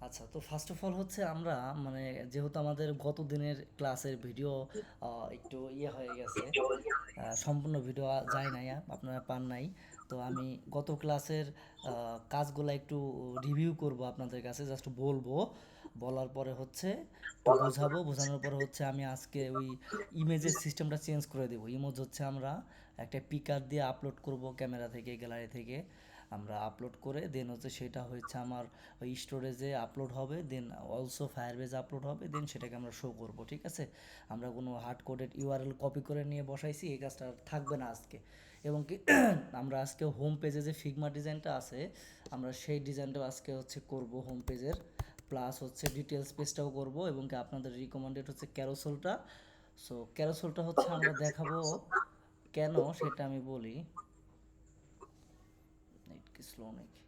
আচ্ছা, তো first of all হচ্ছে আমরা মানে যেহেতু আমাদের গত দিনের ক্লাসের ভিডিও একটু ইয়ে হয়ে গেছে, সম্পূর্ণ ভিডিও যায় নাই, আপনারা পান নাই। তো আমি গত ক্লাসের কাজগুলো একটু রিভিউ করব আপনাদের কাছে, জাস্ট বলবো। বলার পরে হচ্ছে একটু বোঝাবো, বোঝানোর পরে হচ্ছে আমি আজকে ওই ইমেজের সিস্টেমটা চেঞ্জ করে দেবো। ইমেজ হচ্ছে আমরা একটা পিকার দিয়ে আপলোড করব, ক্যামেরা থেকে, গ্যালারি থেকে আমরা আপলোড করে দেন হচ্ছে সেটা হচ্ছে আমার ওই স্টোরেজে আপলোড হবে, দেন অলসো ফায়ারবেজে আপলোড হবে, দেন সেটাকে আমরা শো করব। ঠিক আছে, আমরা কোনো হার্ড কোডেড ইউআরএল কপি করে নিয়ে বসাইছি, এই কাজটা আর থাকবে না আজকে। এবং কি আমরা আজকে হোম পেজে যে ফিগমা ডিজাইনটা আছে, আমরা সেই ডিজাইনটাও আজকে হচ্ছে করব হোম পেজের, প্লাস হচ্ছে ডিটেলস পেজটাও করব। এবং কি আপনাদের রিকমেন্ডেড হচ্ছে ক্যারোসেলটা। সো ক্যারোসেলটা হচ্ছে আমরা দেখাবো কেন, সেটা আমি বলি। নেট কি স্লো নাকি?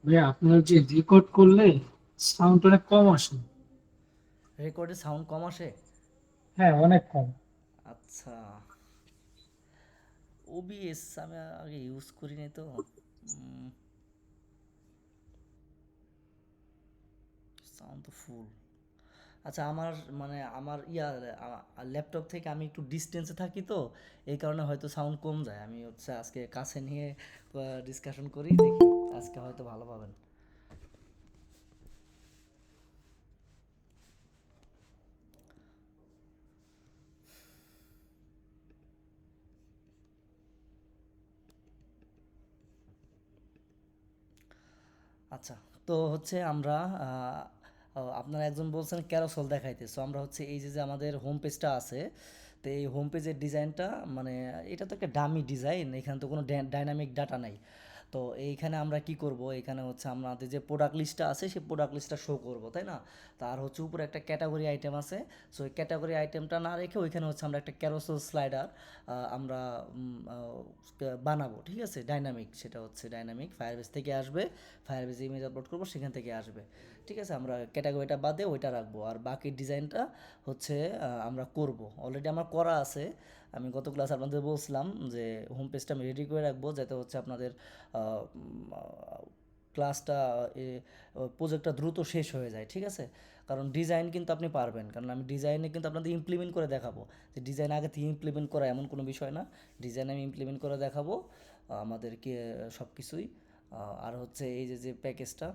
ভাই আপনার যে রেকর্ড করলে সাউন্ড অনেক কম আসে। রেকর্ডে সাউন্ড কম আসে? হ্যাঁ, অনেক কম। আচ্ছা, ওবিএস আমি আগে ইউজ করিনি তো। সাউন্ড তো ফুল। আচ্ছা, আমার মানে আমার ল্যাপটপ থেকে আমি একটু ডিস্টেন্সে থাকি তো, এই কারণে হয়তো সাউন্ড কম যায়। আমি হচ্ছে আজকে কাছে নিয়ে ডিসকাশন করি, দেখি আজকে হয়তো ভালো পাবেন। আচ্ছা, তো হচ্ছে আমরা আপনারা একজন বলছেন ক্যারোসেল দেখাইতে, সো আমরা হচ্ছে এই যে যে আমাদের হোম পেজটা আছে, তো এই হোম পেজের ডিজাইনটা মানে এটা তো একটা ডামি ডিজাইন, এখানে তো কোনো ডাইনামিক ডাটা নাই। তো এইখানে আমরা কি করব, এখানে হচ্ছে আমাদের যে প্রোডাক্ট লিস্টটা আছে সেই প্রোডাক্ট লিস্টটা শো করব, তাই না? তার হচ্ছে উপরে একটা ক্যাটাগরি আইটেম আছে। সো এই ক্যাটাগরি আইটেমটা না রেখে ওইখানে হচ্ছে আমরা একটা ক্যারোসেল স্লাইডার আমরা বানাবো। ঠিক আছে, ডাইনামিক, সেটা হচ্ছে ডাইনামিক ফায়ারবেস থেকে আসবে, ফায়ারবেসে ইমেজ আপলোড করবো, সেখান থেকে আসবে। ঠিক আছে, আমরা ক্যাটাগরিটা বাদে ওইটা রাখবো, আর বাকি ডিজাইনটা হচ্ছে আমরা করব। অলরেডি আমার করা আছে। আমি গত ক্লাস আপনাদের বলছিলাম যে হোম পেজটা আমি রেডি করে রাখবো, যাতে হচ্ছে আপনাদের ক্লাসটা প্রজেক্টটা দ্রুত শেষ হয়ে যায়। ঠিক আছে, কারণ ডিজাইন কিন্তু আপনি পারবেন, কারণ আমি ডিজাইনে কিন্তু আপনাদের ইমপ্লিমেন্ট করে দেখাবো। যে ডিজাইন আগে থেকে ইমপ্লিমেন্ট করা এমন কোনো বিষয় না, ডিজাইন আমি ইমপ্লিমেন্ট করে দেখাবো আমাদেরকে সব কিছুই। আর হচ্ছে এই যে যে প্যাকেজটা,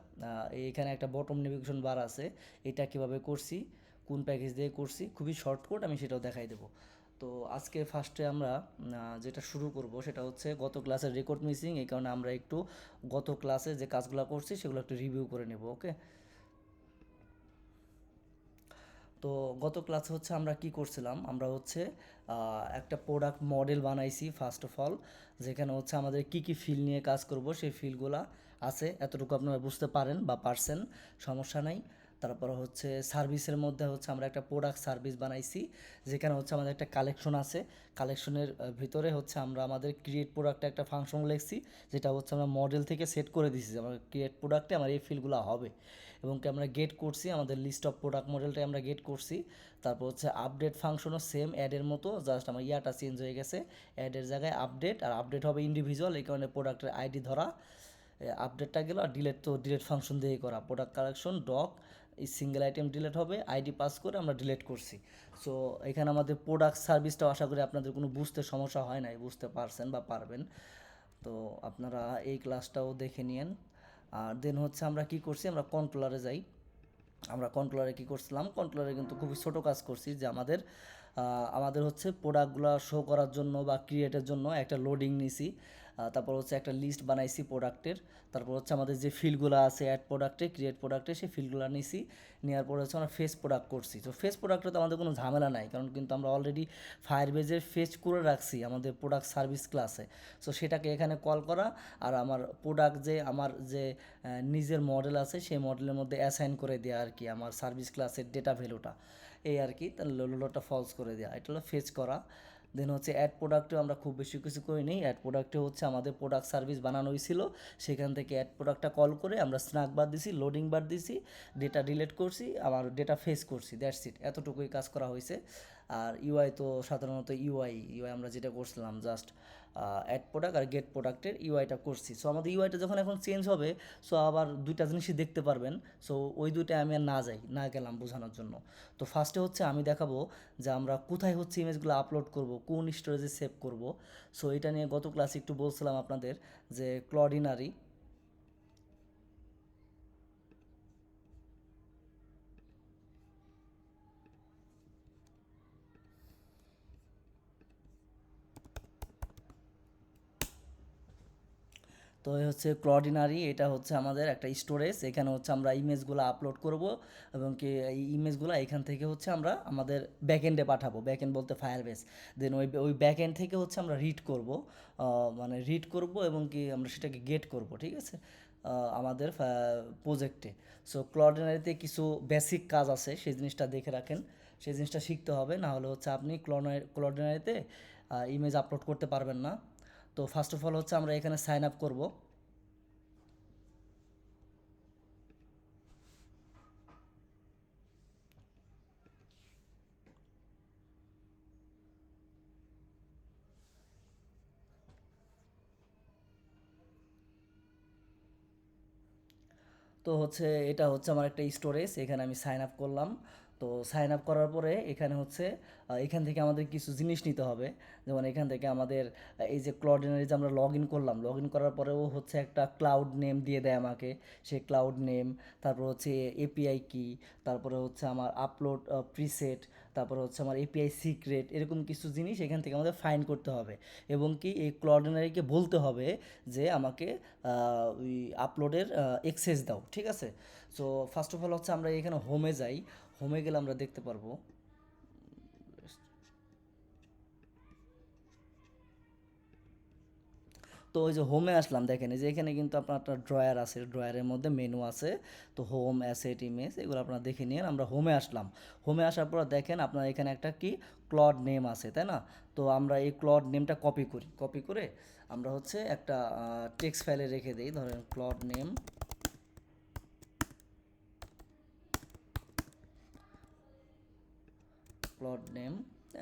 এইখানে একটা বটম নেভিগেশন বার আছে, এটা কিভাবে করছি, কোন প্যাকেজ দিয়ে করছি, খুবই শর্টকাট, আমি সেটাও দেখাই দেবো। তো আজকে ফার্স্টে আমরা যেটা শুরু করব সেটা হচ্ছে গত ক্লাসের রেকর্ড মিসিং, এই কারণে আমরা একটু গত ক্লাসে যে কাজগুলো করছি সেগুলো একটু রিভিউ করে নেব। ওকে, তো গত ক্লাসে হচ্ছে আমরা কি করছিলাম, আমরা হচ্ছে একটা প্রোডাক্ট মডেল বানাইছি ফার্স্ট অফ অল, যেখানে হচ্ছে আমাদের কি কি ফিল নিয়ে কাজ করব সেই ফিলগুলা আছে, এতটুকু আপনারা বুঝতে পারেন বা পারছেন, সমস্যা নাই। তারপর হচ্ছে সার্ভিসের মধ্যে হচ্ছে আমরা একটা প্রোডাক্ট সার্ভিস বানাইছি, যেখানে হচ্ছে আমাদের একটা কালেকশন আছে। কালেকশনের ভিতরে হচ্ছে আমরা আমাদের ক্রিয়েট প্রোডাক্টে একটা ফাংশন লিখছি, যেটা হচ্ছে আমরা মডেল থেকে সেট করে দিছি যে আমার ক্রিয়েট প্রোডাক্টে আমার এই ফিলগুলো হবে। এবং কি আমরা গেট করছি আমাদের লিস্ট অফ প্রোডাক্ট মডেলটাই আমরা গেট করছি। তারপর হচ্ছে আপডেট ফাংশনও সেম অ্যাডের মতো, জাস্ট আমার ইয়াটা চেঞ্জ হয়ে গেছে, অ্যাডের জায়গায় আপডেট, আর আপডেট হবে ইন্ডিভিজুয়াল, এই কারণে প্রোডাক্টের আইডি ধরা, আপডেটটা গেল। আর ডিলেট তো ডিলেট ফাংশন দিয়েই করা, প্রোডাক্ট কালেকশন ডক, এই সিঙ্গেল আইটেম ডিলেট হবে, আইডি পাস করে আমরা ডিলেট করছি। সো এখানে আমাদের প্রোডাক্ট সার্ভিসটাও আশা করি আপনাদের কোনো বুঝতে সমস্যা হয় নাই, বুঝতে পারছেন বা পারবেন। তো আপনারা এই ক্লাসটাও দেখে নিন। আর দেন হচ্ছে আমরা কি করছি, আমরা কন্ট্রোলারে যাই। আমরা কন্ট্রোলারে কী করছিলাম, কন্ট্রোলারে কিন্তু খুবই ছোটো কাজ করছি, যে আমাদের আমাদের হচ্ছে প্রোডাক্টগুলো শো করার জন্য বা ক্রিয়েটের জন্য একটা লোডিং নিছি। তারপর হচ্ছে একটা লিস্ট বানাইছি প্রোডাক্টের। তারপর হচ্ছে আমাদের যে ফিল্ডগুলো আছে অ্যাড প্রোডাক্টে, ক্রিয়েট প্রোডাক্টে, সেই ফিল্ডগুলো নিছি। নেওয়ার পরে হচ্ছে আমরা ফেস প্রোডাক্ট করছি। তো ফেস প্রোডাক্টে তো আমাদের কোনো ঝামেলা নাই, কারণ কিন্তু আমরা অলরেডি ফায়ারবেজে ফেচ করে রাখছি আমাদের প্রোডাক্ট সার্ভিস ক্লাসে। সো সেটাকে এখানে কল করা, আর আমার প্রোডাক্ট যে আমার যে নিজের মডেল আছে সেই মডেলের মধ্যে অ্যাসাইন করে দেওয়া আর কি আমার সার্ভিস ক্লাসের ডেটা ভ্যালুটা, এই আর কি। তাহলে লোলোটা ফলস করে দেওয়া, এটা হলো ফেচ করা। দেন হচ্ছে অ্যাড প্রোডাক্টেও আমরা খুব বেশি কিছু করিনি। অ্যাড প্রোডাক্টে হচ্ছে আমাদের প্রোডাক্ট সার্ভিস বানানো হয়েছিল, সেখান থেকে অ্যাড প্রোডাক্টটা কল করে আমরা স্ন্যাক বার দিছি, লোডিং বার দিছি, ডেটা ডিলিট করছি, আবার ডেটা ফেস করছি, দ্যাটস ইট, এতটুকুই কাজ করা হয়েছে। আর ইউআই তো সাধারণত ইউআই আমরা যেটা করছিলাম জাস্ট অ্যাড প্রোডাক্ট আর গেট প্রোডাক্টের ইউআইটা করছি। সো আমাদের ইউআইটা যখন এখন চেঞ্জ হবে, সো আবার দুইটা জিনিসই দেখতে পারবেন। সো ওই দুইটায় আমি আর না গেলাম বোঝানোর জন্য। তো ফার্স্টে হচ্ছে আমি দেখাবো যে আমরা কোথায় হচ্ছে ইমেজগুলো আপলোড করব, কোন স্টোরেজে সেভ করব। সো এটা নিয়ে গত ক্লাসে একটু বলছিলাম আপনাদের যে ক্লডিনারি। তো এই হচ্ছে ক্লডিনারি, এটা হচ্ছে আমাদের একটা স্টোরেজ। এখানে হচ্ছে আমরা ইমেজগুলো আপলোড করব এবং কি এই ইমেজগুলো এখান থেকে হচ্ছে আমরা আমাদের ব্যাকএন্ডে পাঠাবো। ব্যাকএন্ড বলতে ফায়ারবেস। দেন ওই ব্যাকএন্ড থেকে হচ্ছে আমরা রিড করব, মানে রিড করব এবং কি আমরা সেটাকে গেট করব, ঠিক আছে, আমাদের প্রজেক্টে। সো ক্লডিনারিতে কিছু বেসিক কাজ আছে, সেই জিনিসটা দেখে রাখেন, সেই জিনিসটা শিখতে হবে, না হলে হচ্ছে আপনি ক্লডিনারিতে ইমেজ আপলোড করতে পারবেন না। তো ফার্স্ট অফ অল হচ্ছে আমরা এখানে সাইন আপ করব। তো হচ্ছে এটা হচ্ছে আমার একটা স্টোরেজ, এখানে আমি সাইন আপ করলাম। তো সাইন আপ করার পরে এখানে হচ্ছে এখান থেকে আমাদের কিছু জিনিস নিতে হবে। যেমন এখান থেকে আমাদের এই যে ক্লডিনারি যে আমরা লগ ইন করলাম, লগ ইন করার পরেও হচ্ছে একটা ক্লাউড নেম দিয়ে দেয় আমাকে। সেই ক্লাউড নেম, তারপর হচ্ছে এপিআই কি, তারপরে হচ্ছে আমার আপলোড প্রিসেট, তারপরে হচ্ছে আমার এপিআই সিক্রেট, এরকম কিছু জিনিস এখান থেকে আমাদের ফাইন্ড করতে হবে। এবং কি এই ক্লডিনারিকে বলতে হবে যে আমাকে ওই আপলোডের এক্সেস দাও, ঠিক আছে। সো ফার্স্ট অফ অল হচ্ছে আমরা এখানে হোমে যাই। হোমে গেলে আমরা দেখতে পারবো, তো ওই যে হোমে আসলাম, দেখেন এই যে এখানে কিন্তু আপনার একটা ড্রয়ার আছে, ড্রয়ারের মধ্যে মেনু আছে। তো হোম, অ্যাসেট, ইমেজ, এগুলো আপনারা দেখে নিন। আমরা হোমে আসলাম। হোমে আসার পর দেখেন আপনার এখানে একটা কি ক্লড নেম আছে, তাই না? তো আমরা এই ক্লড নেমটা কপি করি, কপি করে আমরা হচ্ছে একটা টেক্সট ফাইলে রেখে দিই। ধরেন ক্লড নেম, ক্লড নেম,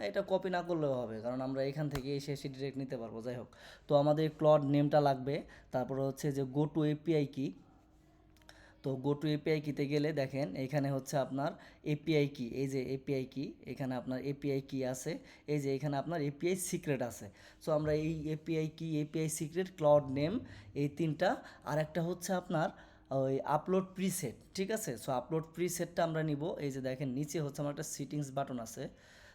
এটা কপি না করলেও হবে, কারণ আমরা এখান থেকে এসে এসে ডিরেক্ট নিতে পারবো। যাই হোক, তো আমাদের ক্লড নেমটা লাগবে। তারপরে হচ্ছে যে গো টু এপিআই কি। তো গো টু এপিআই কিতে গেলে দেখেন এখানে হচ্ছে আপনার এপিআই কি, এই যে এপিআই কি, এখানে আপনার এপিআই কি আছে, এই যে এখানে আপনার এপিআই সিক্রেট আছে। সো আমরা এই এপিআই কি, এপিআই সিক্রেট, ক্লাউড নেম, এই তিনটা, আর একটা হচ্ছে আপনার ওই আপলোড প্রিসেট, ঠিক আছে। সো আপলোড প্রিসেটটা আমরা নিব। এই যে দেখেন নিচে হচ্ছে আমার একটা সিটিংস বাটন আছে,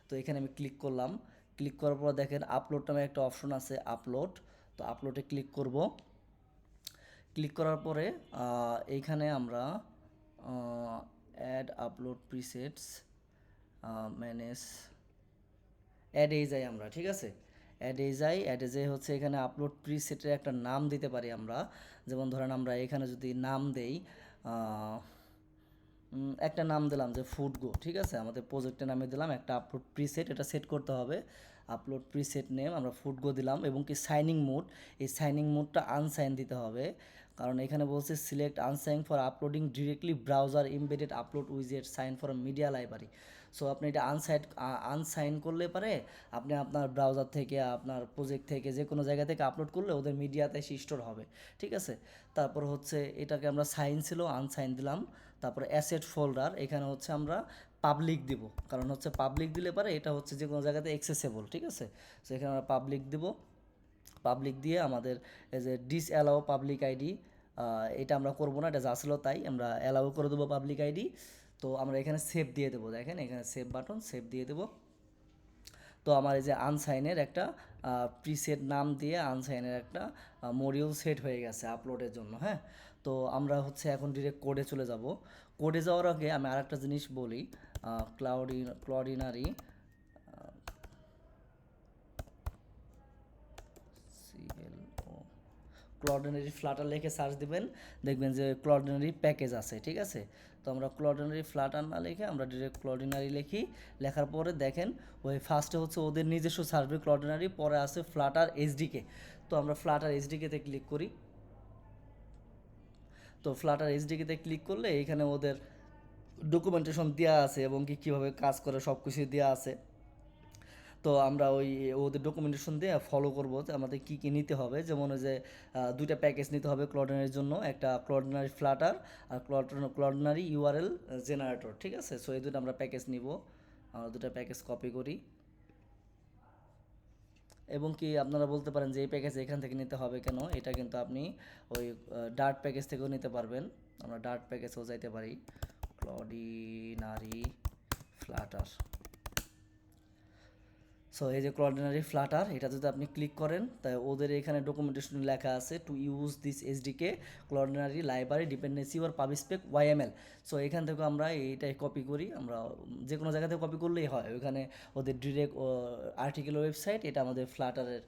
তো এখানে আমি ক্লিক করলাম। ক্লিক করার পর দেখেন আপলোড নামে একটা অপশন আছে, আপলোড। তো আপলোডে ক্লিক করব। ক্লিক করার পরে এইখানে আমরা অ্যাড আপলোড প্রিসেটস, ম্যানেজ, অ্যাডে যাই আমরা, ঠিক আছে। অ্যাডে যাই, অ্যাডে যাই হচ্ছে এখানে আপলোড প্রিসেটের একটা নাম দিতে পারি আমরা। যেমন ধরেন আমরা এখানে যদি নাম দেই, একটা নাম দিলাম যে ফুড গো, ঠিক আছে। আমাদের প্রজেক্টের নামে দিলাম একটা আপলোড প্রিসেট, এটা সেট করতে হবে। আপলোড প্রিসেট নেম আমরা ফুড গো দিলাম। এবং কি সাইনিং মোড, এই সাইনিং মোডটা আনসাইন দিতে হবে, কারণ এখানে বলছে select unsigned for uploading directly browser embedded upload উইজেট sign for media library. So আপনি এটা আনসাইন করলে পারে আপনি আপনার ব্রাউজার থেকে, আপনার প্রজেক্ট থেকে, যে কোনো জায়গা থেকে আপলোড করলে ওদের মিডিয়াতে স্টোর হবে, ঠিক আছে। তারপর হচ্ছে এটাকে আমরা সাইন ছিল, আনসাইন দিলাম। তারপরে অ্যাসেট ফোল্ডার, এখানে হচ্ছে আমরা পাবলিক দিব, কারণ হচ্ছে পাবলিক দিলে পারে এটা হচ্ছে যে কোনো জায়গাতে অ্যাক্সেসেবল, ঠিক আছে। সো এখানে আমরা পাবলিক দিব। পাবলিক দিয়ে আমাদের এই যে ডিস অ্যালাউ পাবলিক আইডি, এটা আমরা করবো না, এটা যা ছিল তাই, আমরা অ্যালাউ করে দেবো পাবলিক আইডি। তো আমরা এখানে সেভ দিয়ে দেবো, দেখেন এখানে সেভ বাটন, সেভ দিয়ে দেবো। তো আমার এই যে আনসাইনের একটা প্রিসেট নাম দিয়ে আনসাইনের একটা মডিউল সেট হয়ে গেছে আপলোডের জন্য, হ্যাঁ। তো আমরা হচ্ছে এখন ডিরেক্ট কোডে চলে যাব। কোডে যাওয়ার আগে আমি আরেকটা জিনিস বলি, ক্লডিনারি ক্লডিনারি ফ্লাটার লিখে সার্চ দিবেন, দেখবেন যে ক্লডিনারি প্যাকেজ আছে, ঠিক আছে। তো আমরা ক্লডিনারি ফ্লাটার না লিখে আমরা ডিরেক্ট ক্লডিনারি লিখি। লেখার পরে দেখেন ওই ফার্স্টে হচ্ছে ওদের নিজস্ব সার্ভার ক্লডিনারি, পরে আছে ফ্লাটার এইচডিকে। তো আমরা ফ্লাটার এইচডিকেতে ক্লিক করি। তো ফ্লাটার এইচডিকেতে ক্লিক করলে এখানে ওদের ডকুমেন্টেশন দেওয়া আছে এবং কি কীভাবে কাজ করে সব কিছু দেওয়া আছে। তো আমরা ওই ওদের ডকুমেন্টেশন দিয়ে ফলো করবো যে আমাদের কী কী নিতে হবে, যেমন ওই যে দুইটা প্যাকেজ নিতে হবে ক্লডনারির জন্য, একটা ক্লডনারি ফ্লাটার আর ক্লডনারি ইউআরএল জেনারেটর, ঠিক আছে। সো এই দুটো আমরা প্যাকেজ নিব, আমরা দুটো প্যাকেজ কপি করি। এবং কি আপনারা বলতে পারেন যে এই প্যাকেজ এখান থেকে নিতে হবে কেন, এটা কিন্তু আপনি ওই ডার্ট প্যাকেজ থেকেও নিতে পারবেন। আমরা ডার্ট প্যাকেজেও যাইতে পারি, ক্লডিনারি ফ্লাটার। সো এই যে ক্লডিনারি ফ্লাটার, এটা যদি আপনি ক্লিক করেন তাই ওদের এখানে ডকুমেন্টেশন লেখা আছে to use this SDK Cloudinary library dependency or public YML. So এখান থেকে আমরা এইটাই কপি করি, আমরা যে কোনো জায়গা থেকে কপি করলেই হয়, ওইখানে ওদের ডিরেক্ট আর্টিকেল ওয়েবসাইট, এটা আমাদের ফ্লাটারের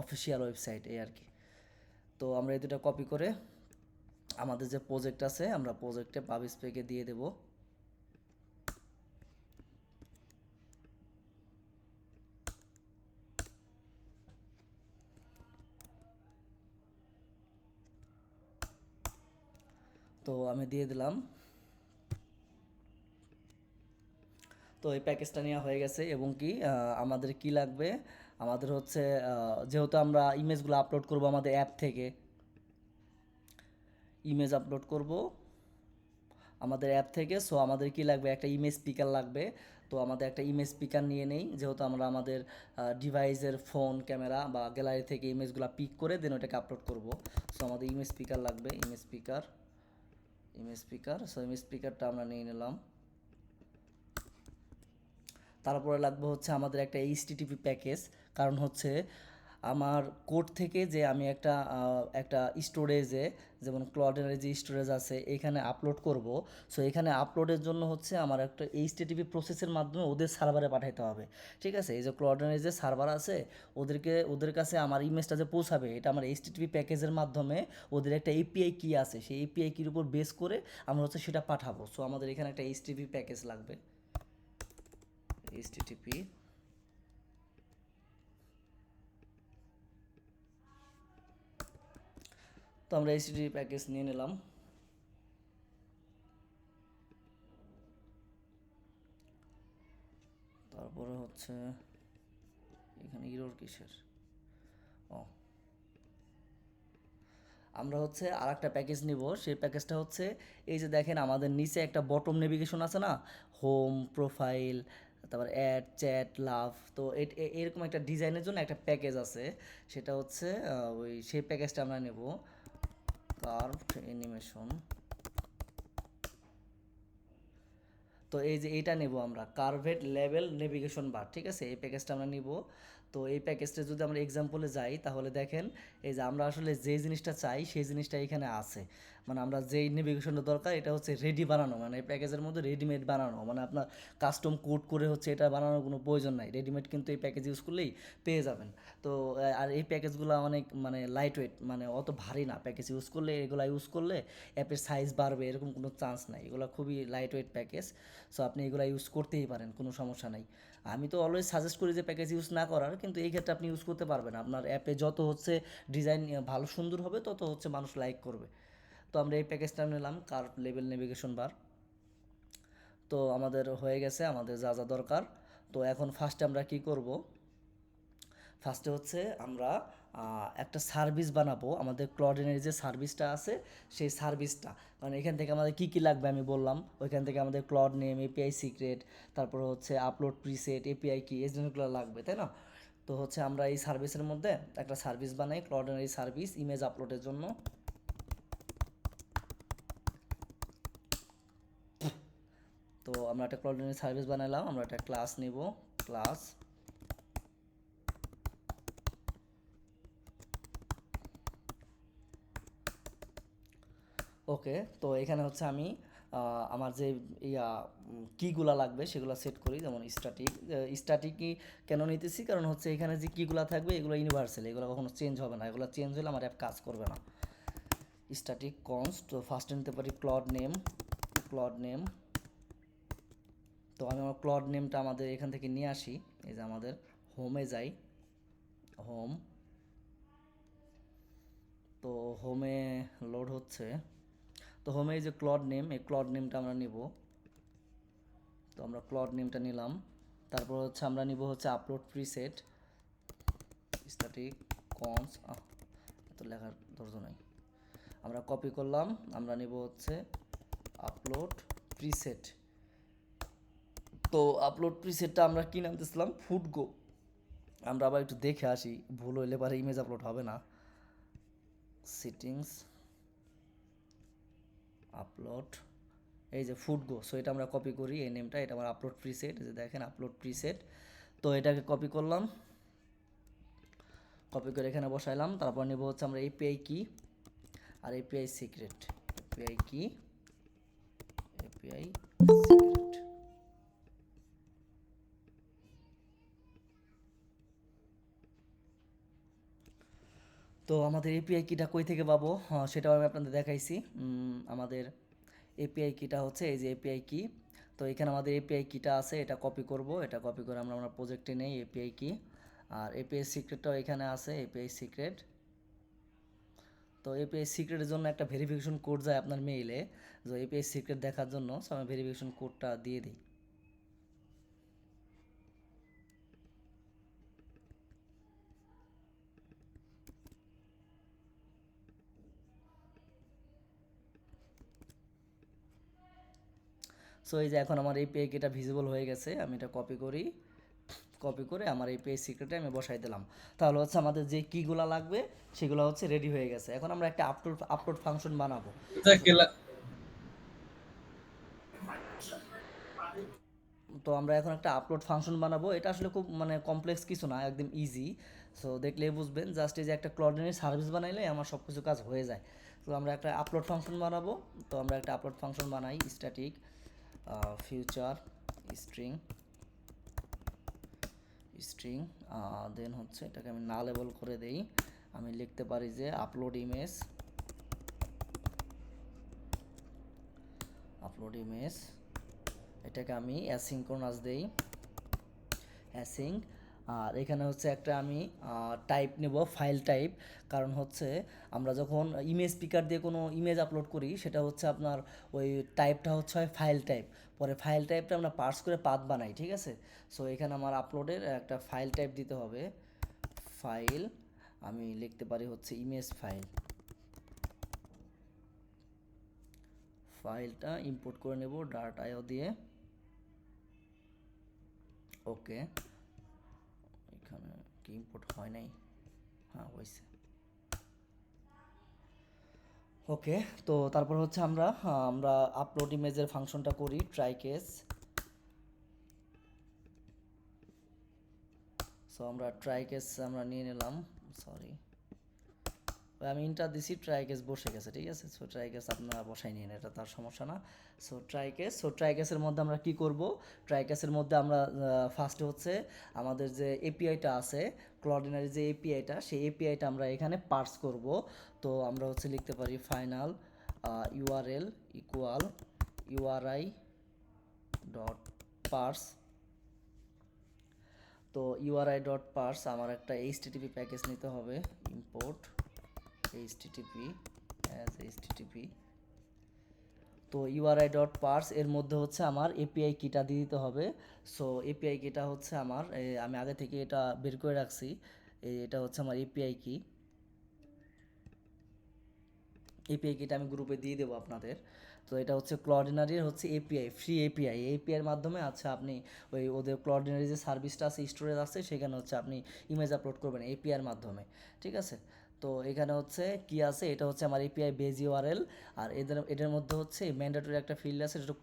অফিসিয়াল ওয়েবসাইট, এই আর কি। তো আমরা এই দুটো কপি করে আমাদের যে প্রজেক্ট আছে আমরা প্রজেক্টে পাবলিক দিয়ে দেবো। তো আমি দিয়ে দিলাম। তো এই প্যাকেজটা নেওয়া হয়ে গেছে। এবং কি আমাদের কি লাগবে, আমাদের হচ্ছে যেহেতু আমরা ইমেজগুলো আপলোড করব আমাদের অ্যাপ থেকে, ইমেজ আপলোড করব আমাদের অ্যাপ থেকে। সো আমাদের কি লাগবে, একটা ইমেজ স্পিকার লাগবে। তো আমাদের একটা ইমেজ স্পিকার নিয়ে নেই, যেহেতু আমরা আমাদের ডিভাইসের ফোন ক্যামেরা বা গ্যালারি থেকে ইমেজগুলো পিক করে দেন ওটাকে আপলোড করব। সো আমাদের ইমেজ স্পিকার লাগবে, ইমেজ স্পিকার। সো ইমেজ স্পিকারটা আমরা নিয়ে নিলাম। তারপরে লাগবে হচ্ছে আমাদের একটা এইচটিটিপি প্যাকেজ, কারণ হচ্ছে আমার কোড থেকে যে আমি একটা স্টোরেজে, যেমন ক্লাউডের যে স্টোরেজ আছে এখানে আপলোড করব। সো এখানে আপলোডের জন্য হচ্ছে আমার একটা এইচটিটিপি প্রসেসের মাধ্যমে ওদের সার্ভারে পাঠাতে হবে, ঠিক আছে। এই যে ক্লাউডের যে সার্ভার আছে ওদের কাছে আমার ইমেজটা যে পৌঁছাবে, এটা আমার এইচটিটিপি প্যাকেজের মাধ্যমে ওদের একটা এপিআই কি আছে, সেই এপিআই কির উপর বেস করে আমরা হচ্ছে সেটা পাঠাবো। সো আমাদের এখানে একটা এইচটিটিপি প্যাকেজ লাগবে, এইচটিটিপি। তো আমরা এইচটিটিপি প্যাকেজ নিয়ে নিলাম। তারপরে হচ্ছে এখানে ইরোর কিসের, ও আমরা হচ্ছে আর একটা প্যাকেজ নিব। সেই প্যাকেজটা হচ্ছে এই যে দেখেন আমাদের নিচে একটা বটম নেভিগেশন আছে না, হোম, প্রোফাইল, তারপর অ্যাড, চ্যাট, লাভ। তো এরকম একটা ডিজাইনের জন্য একটা প্যাকেজ আছে, সেটা হচ্ছে ওই সেই প্যাকেজটা আমরা নেব, কার্ভড অ্যানিমেশন। তো এই যে এইটা নেব আমরা, কার্ভেড লেভেল নেভিগেশন বার, ঠিক আছে, এই প্যাকেজটা আমরা নিব। তো এই প্যাকেজটা যদি আমরা এক্সাম্পলে যাই তাহলে দেখেন এই যে আমরা আসলে যে জিনিসটা চাই সেই জিনিসটা এখানে আছে। মানে আমরা যেই নেভিগেশনটা দরকার এটা হচ্ছে রেডি বানানো, মানে এই প্যাকেজের মধ্যে রেডিমেড বানানো, মানে আপনার কাস্টম কোড করে হচ্ছে এটা বানানোর কোনো প্রয়োজন নাই, রেডিমেড কিন্তু এই প্যাকেজ ইউজ করলেই পেয়ে যাবেন। তো আর এই প্যাকেজগুলো অনেক মানে লাইট ওয়েট, মানে অত ভারী না, প্যাকেজ ইউজ করলে এগুলো ইউজ করলে অ্যাপের সাইজ বাড়বে এরকম কোনো চান্স নাই, এগুলো খুবই লাইট ওয়েট প্যাকেজ। সো আপনি এগুলো ইউজ করতেই পারেন, কোনো সমস্যা নাই। আমি তো অলওয়েজ সাজেস্ট করি যে প্যাকেজ ইউজ না করার, কিন্তু এই ক্ষেত্রে আপনি ইউজ করতে পারবেন। আপনার অ্যাপে যত হচ্ছে ডিজাইন ভালো সুন্দর হবে তত হচ্ছে মানুষ লাইক করবে। তো আমরা এই প্যাকেজটা নিলাম, কার্ভ লেভেল নেভিগেশন বার। তো আমাদের হয়ে গেছে আমাদের যা যা দরকার। তো এখন ফার্স্টে আমরা কি করব, ফার্স্টে হচ্ছে আমরা একটা সার্ভিস বানাবো, আমাদের ক্লডিনের যে সার্ভিসটা আছে সেই সার্ভিসটা। কারণ এখান থেকে আমাদের কী কী লাগবে আমি বললাম, ওইখান থেকে আমাদের ক্লড নেম, এপিআই সিক্রেট, তারপর হচ্ছে আপলোড প্রিসেট, এপিআই কি, এই জিনিসগুলো লাগবে, তাই না। তো হচ্ছে আমরা এই সার্ভিসের মধ্যে একটা সার্ভিস বানাই, ক্লডিনারি সার্ভিস ইমেজ আপলোডের জন্য। তো আমরা একটা ক্লডিনারি সার্ভিস বানালাম, আমরা একটা ক্লাস নিব, ক্লাস। ওকে, তো এখানে হচ্ছে আমি আমার যে ইয়া কিগুলা লাগবে সেগুলো সেট করি, যেমন স্ট্যাটিক কি কেন নিতেছি, কারণ হচ্ছে এখানে যে কিগুলা থাকবে এগুলো ইউনিভার্সাল, এগুলো কখনো চেঞ্জ হবে না, এগুলো চেঞ্জ হলে আমার অ্যাপ কাজ করবে না। স্ট্যাটিক কনস্ট, তো ফার্স্টে নিতে পারি ক্লড নেম। তো আমি আমার ক্লড নেমটা আমাদের এখান থেকে নিয়ে আসি, এই যে আমাদের হোমে যাই, হোম। তো হোমে লোড হচ্ছে, তো হোমে এই যে ক্লড নেম, এই ক্লড নেমটা আমরা নিব। তো আমরা ক্লড নেমটা নিলাম। তারপর হচ্ছে আমরা নিব হচ্ছে আপলোড প্রিসেট স্ট্যাটিক কনস, এত লেখার ধৈর্য নাই, আমরা কপি করলাম, আমরা নিব হচ্ছে আপলোড প্রিসেট। তো আপলোড প্রিসেটটা আমরা কি নাম দিয়েছিলাম, ফুডগো। আমরা আবার একটু দেখে আসি, ভুল হইলে পারে ইমেজ আপলোড হবে না। সেটিংস আপলোড, এই যে ফুডগো, সো এটা আমরা কপি করি, এই নেমটা, এটা আমার আপলোড প্রিসেট, যে দেখেন আপলোড প্রিসেট। তো এটাকে কপি করলাম, কপি করে এখানে বসাইলাম। তারপর নেব হচ্ছে আমরা এপিআই কি আর এপিআই সিক্রেট, এপিআই কি এপিআই সিক্রেট। তো আমাদের এপিআই কিটা কই থেকে পাবো, সেটাও আমি আপনাদের দেখাইছি। আমাদের এপিআই কিটা হচ্ছে এই যে এপিআই কি। তো এখানে আমাদের এপিআই কিটা আছে, এটা কপি করব, এটা কপি করে আমরা প্রজেক্টে নেই এপিআই কি। আর এপিআই সিক্রেটটাও এখানে আছে, এপিআই সিক্রেট। তো এপিআই সিক্রেটের জন্য একটা ভেরিফিকেশন কোড যায় আপনার মেইলে, তো এপিআই সিক্রেট দেখার জন্য আমি ভেরিফিকেশন কোডটা দিয়ে দিই। সো এই যে এখন আমার এপিআই কিটা ভিজিবল হয়ে গেছে, আমি এটা কপি করি, কপি করে আমার এপিআই সিক্রেটে আমি বসাই দিলাম। তাহলে হচ্ছে আমাদের যে কিগুলো লাগবে সেগুলো হচ্ছে রেডি হয়ে গেছে। এখন আমরা একটা আপলোড ফাংশন বানাবো। তো আমরা এখন একটা আপলোড ফাংশন বানাবো, এটা আসলে খুব মানে কমপ্লেক্স কিছু না, একদম ইজি। সো দেখলেই বুঝবেন, জাস্ট এই যে একটা ক্লডিনের সার্ভিস বানাইলে আমার সব কিছু কাজ হয়ে যায়। তো আমরা একটা আপলোড ফাংশন বানাবো। তো আমরা একটা আপলোড ফাংশন বানাই, স্ট্যাটিক ফিউচার স্ট্রিং স্ট্রিং দেন হচ্ছে এটাকে আমি না লেবেল করে দেই। আমি লিখতে পারি যে আপলোড ইমেজ, এটাকে আমি অ্যাসিঙ্ক্রোনাস দেই, অ্যাসিং। আর এখানে হচ্ছে একটা আমি টাইপ নেব, ফাইল টাইপ। কারণ হচ্ছে আমরা যখন ইমেজ পিকার দিয়ে কোনো ইমেজ আপলোড করি, সেটা হচ্ছে আপনার ওই টাইপটা হচ্ছে হয় ফাইল টাইপ, পরে ফাইল টাইপটা আমরা পার্স করে পাথ বানাই, ঠিক আছে। সো এখানে আমার আপলোডের একটা ফাইল টাইপ দিতে হবে, ফাইল, আমি লিখতে পারি হচ্ছে ইমেজ ফাইল। ফাইলটা ইম্পোর্ট করে নেব ডার্ট.io দিয়ে, ওকে। এখানে কি ইম্পোর্ট হয় নাই, হ্যাঁ হয়েছে, ওকে। তো তারপর হচ্ছে আমরা আপলোড ইমেজের ফাংশনটা করি, ট্রাই কেস। সো আমরা ট্রাই কেস আমরা নিয়ে নিলাম, সরি আমি ইন্টার দিছি, ট্রাই কেস বসে গেছে, ঠিক আছে। সো ট্রাই কেস আপনারা বসাই নিন, এটা তার সমস্যা না। সো ট্রাই কেসের মধ্যে আমরা কি করব, ট্রাই কেসের মধ্যে আমরা ফার্স্টে হচ্ছে আমাদের যে এপিআইটা আছে, ক্লডিনারি যে এপিআইটা, সেই এপিআইটা আমরা এখানে পার্স করব। তো আমরা হচ্ছে লিখতে পারি final URL equal URI dot purse. তো ইউআরআই ডট পার্স আমার একটা এইচটিটিপি প্যাকেজ নিতে হবে, ইম্পোর্ট এইচটিটিপি অ্যাজ এইচটিটিপি। তো ইউআরআই ডট পার্স এর মধ্যে হচ্ছে আমার এপিআই কিটা দিয়ে দিতে হবে। সো এপিআই কিটা হচ্ছে আমার আমি আগে থেকে এটা বের করে রাখছি, এটা হচ্ছে আমার এপিআই কি। এপিআই কিটা আমি গ্রুপে দিয়ে দেবো আপনাদের। তো এটা হচ্ছে ক্লডিনারির হচ্ছে এপিআই, ফ্রি এপিআই, এপিআইয়ের মাধ্যমে আচ্ছা আপনি ওই ওদের ক্লডিনারি যে সার্ভিসটা আছে, স্টোরেজ আছে, সেখানে হচ্ছে আপনি ইমেজ আপলোড করবেন এপিআইয়ের মাধ্যমে, ঠিক আছে। তো এখানে হচ্ছে কি আছে, এটা হচ্ছে আমার এপিআই বেজ ইউআরএল। আর এটার মধ্যে হচ্ছে ম্যান্ডেটরি একটা ফিল্ড আছে, সেটা